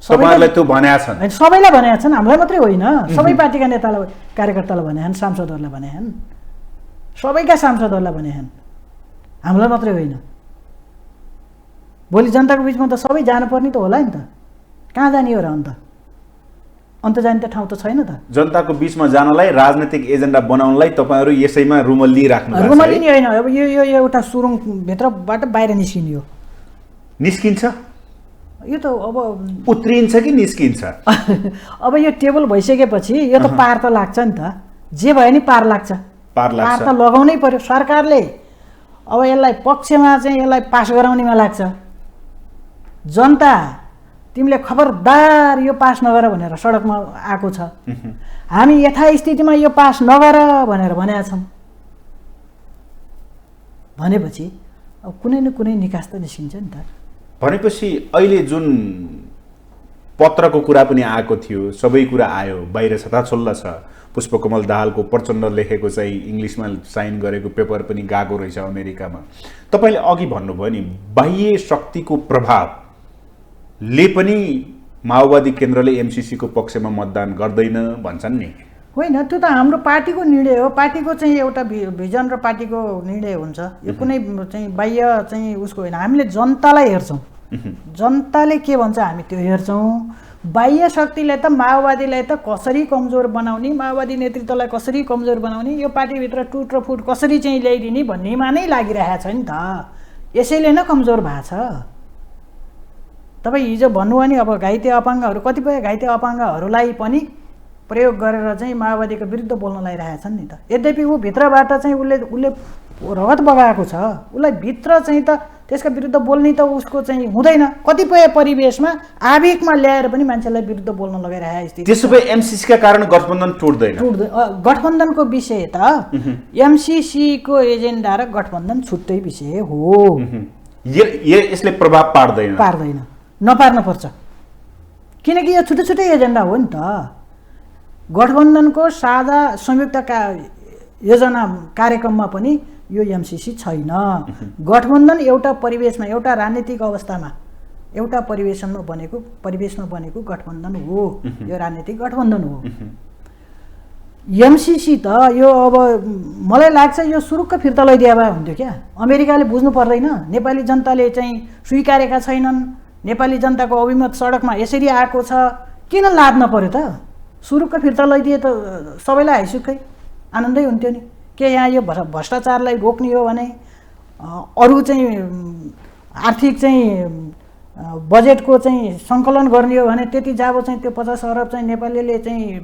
सबैलाई त्यो भनेका छन्, सबैलाई भनेका छन्, हामीलाई मात्रै होइन, सबै पार्टीका नेतालाई कार्यकर्तालाई भनेका छन्, सांसदहरूलाई भनेका छन्, सबैका सांसदहरूलाई भनेका छन्, हामीलाई मात्रै होइन। भोलि जनताको बिचमा त सबै जानुपर्ने त होला नि त। कहाँ जाने हो र अन्त जाने त ठाउँ त छैन त। जनताको बिचमा जानलाई, राजनीतिक एजेन्डा बनाउनलाई तपाईँहरू यसैमा रुमल लिइराख्नु भएको छ। रुमल लिने होइन, अब यो एउटा सुरुङभित्रबाट बाहिर निस्किने हो। निस्किन्छ यो त अब उत्रिन्छ कि निस्किन्छ? अब यो टेबल भइसकेपछि यो त पार त लाग्छ नि त। जे भयो नि पार लाग्छ। पार त लगाउनै पर्यो सरकारले। अब यसलाई पक्षमा चाहिँ यसलाई पास गराउनेमा लाग्छ। जनता तिमीले खबरदार यो पास नगर भनेर सडकमा आएको छ। हामी यथास्थितिमा यो पास नगर भनेर भनेका छौँ भनेपछि अब कुनै न कुनै निकास त निस्किन्छ नि त। भनेपछि अहिले जुन पत्रको कुरा पनि आएको थियो, सबै कुरा आयो, बाहिर छताछुल्ला छ। पुष्पकमल दाहालको प्रचण्ड लेखेको चाहिँ इङ्ग्लिसमा साइन गरेको पेपर पनि गएको रहेछ अमेरिकामा। तपाईँले अघि भन्नुभयो नि बाह्य शक्तिको प्रभावले पनि माओवादी केन्द्रले एमसिसीको पक्षमा मतदान गर्दैन भन्छन् नि। होइन, त्यो त हाम्रो पार्टीको निर्णय हो। पार्टीको चाहिँ एउटा भिजन र पार्टीको निर्णय हुन्छ। यो कुनै चाहिँ बाह्य चाहिँ उसको होइन। हामीले जनतालाई हेर्छौँ, जनताले के भन्छ हामी त्यो हेर्छौँ। बाह्य शक्तिले त माओवादीलाई त कसरी कमजोर बनाउने, माओवादी नेतृत्वलाई कसरी कमजोर बनाउने, यो पार्टीभित्र टुट र फुट कसरी चाहिँ ल्याइदिने भन्नेमा नै लागिरहेको छ नि त। यसैले नै कमजोर भएको छ। तपाईँ हिजो भन्नुभयो नि अब घाइते अपाङ्गहरू, कतिपय घाइते अपाङ्गहरूलाई पनि प्रयोग गरेर चाहिँ माओवादीको विरुद्ध बोल्न लागिरहेका छन् नि त। यद्यपि ऊ भित्रबाट चाहिँ उसले रगत बगाएको छ, उसलाई भित्र चाहिँ त त्यसका विरुद्ध बोल्ने त उसको चाहिँ हुँदैन। कतिपय परिवेशमा आवेगमा ल्याएर पनि मान्छेलाई विरुद्ध बोल्न लगाइरहेको स्थिति। त्यसो भए एमसिसीका कारण गठबन्धन टुट्दैन? गठबन्धनको विषय त एमसिसीको एजेन्डा र गठबन्धन छुट्टै विषय हो। यसले प्रभाव पार्दैन? पार्दैन, नपार्न पर्छ। किनकि यो छुट्टै छुट्टै एजेन्डा हो नि त। गठबन्धनको साझा संयुक्त योजना कार्यक्रममा पनि यो एमसिसी छैन। गठबन्धन एउटा परिवेशमा, एउटा राजनीतिक अवस्थामा, एउटा परिवेशमा बनेको गठबन्धन हो। यो राजनीतिक गठबन्धन हो। एमसिसी त यो अब मलाई लाग्छ यो सुरुक्क फिर्ता लैदिया भए हुन्थ्यो क्या। अमेरिकाले बुझ्नु पर्दैन, नेपाली जनताले चाहिँ स्वीकारेका छैनन्, नेपाली जनताको अभिमत सडकमा यसरी आएको छ, किन लाद्न पर्यो त? सुरुक्क फिर्ता लैदिए त सबैलाई हाइसुक्कै आनन्दै हुन्थ्यो नि। के यहाँ यो भ्रष्टाचारलाई रोक्ने हो भने, अरू चाहिँ आर्थिक चाहिँ बजेटको चाहिँ सङ्कलन गर्ने हो भने त्यति जाब चाहिँ त्यो 50 अरब चाहिँ नेपालीले चाहिँ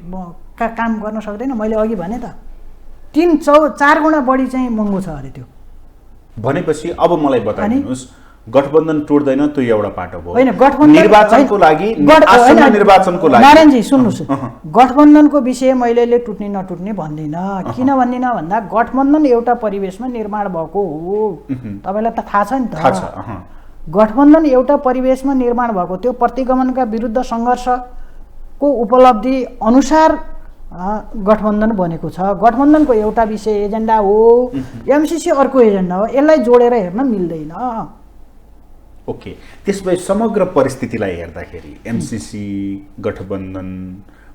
काम गर्न सक्दैन। मैले अघि भने त 3-4 गुणा बढी चाहिँ महँगो छ अरे त्यो। भनेपछि अब मलाई बताइदिनुहोस्, गठबन्धन टुट्दैन त्यो एउटा पाटो भयो? होइन, गठबन्धन निर्वाचनको लागि, निर्वाचनको लागि नारायणजी सुन्नुहोस्, गठबन्धनको विषय मैले टुट्ने नटुट्ने भन्दिनँ। किन भन्दिनँ भन्दा गठबन्धन एउटा परिवेशमा निर्माण भएको हो। तपाईँलाई त थाहा छ नि त। गठबन्धन एउटा परिवेशमा निर्माण भएको, त्यो प्रतिगमनका विरुद्ध सङ्घर्षको उपलब्धि अनुसार गठबन्धन बनेको छ। गठबन्धनको एउटा विषय एजेन्डा हो, एमसिसी अर्को एजेन्डा हो। यसलाई जोडेर हेर्न मिल्दैन। ओके, त्यसपछि समग्र परिस्थितिलाई हेर्दाखेरि एमसिसी, गठबन्धन,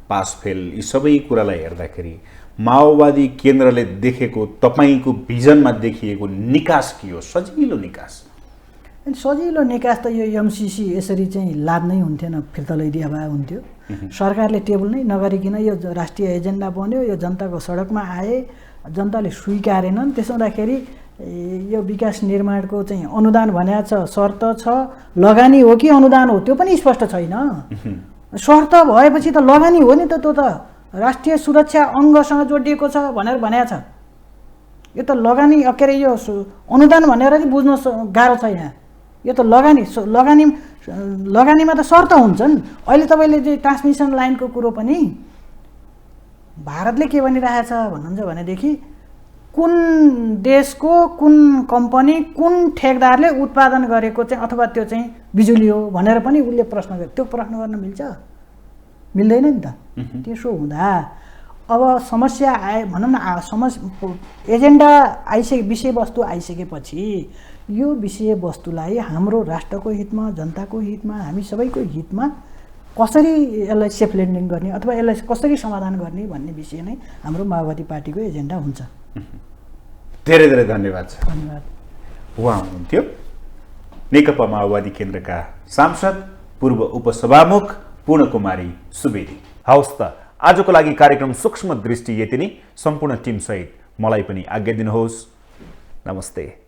पास फेल यी सबै कुरालाई हेर्दाखेरि माओवादी केन्द्रले देखेको, तपाईँको भिजनमा देखिएको निकास के हो? सजिलो निकास? सजिलो निकास त यो एमसिसी यसरी चाहिँ लाद्नै हुन्थेन, फिर्ता लैदिया भए हुन्थ्यो। सरकारले टेबल नै नगरिकन यो राष्ट्रिय एजेन्डा बन्यो, यो जनताको सडकमा आए, जनताले स्वीकारेनन्। त्यसो हुँदाखेरि यो विकास निर्माणको चाहिँ अनुदान भनेको छ, शर्त छ, लगानी हो कि अनुदान हो त्यो पनि स्पष्ट छैन। शर्त भएपछि त लगानी हो नि त, त्यो त राष्ट्रिय सुरक्षा अङ्गसँग जोडिएको छ भनेर भनेको छ। यो त लगानी के अरे यो अनुदान भनेर चाहिँ बुझ्न गाह्रो छ यहाँ। यो त लगानीमा त शर्त हुन्छन्। अहिले तपाईँले चाहिँ ट्रान्समिसन लाइनको कुरो पनि भारतले के भनिरहेछ भन्नुहुन्छ भनेदेखि कुन देशको कुन कम्पनी कुन ठेकदारले उत्पादन गरेको चाहिँ अथवा त्यो चाहिँ बिजुली हो भनेर पनि उसले प्रश्न गर्यो। त्यो प्रश्न गर्न मिल्छ? मिल्दैन नि त। त्यसो हुँदा अब समस्या आए भनौँ न, एजेन्डा विषयवस्तु आइसकेपछि यो विषयवस्तुलाई हाम्रो राष्ट्रको हितमा, जनताको हितमा, हामी सबैको हितमा कसरी यसलाई सेफ ल्यान्डिङ गर्ने अथवा यसलाई कसरी समाधान गर्ने भन्ने विषय नै हाम्रो माओवादी पार्टीको एजेन्डा हुन्छ। धेरै धेरै धन्यवाद छ। धन्यवाद। उहाँ हुनुहुन्थ्यो नेकपा माओवादी केन्द्रका सांसद पूर्व उपसभामुख पूर्णकुमारी सुवेदी। हवस् त, आजको लागि कार्यक्रम सूक्ष्म दृष्टि यति नै। सम्पूर्ण टिमसहित मलाई पनि आज्ञा दिनुहोस्। नमस्ते।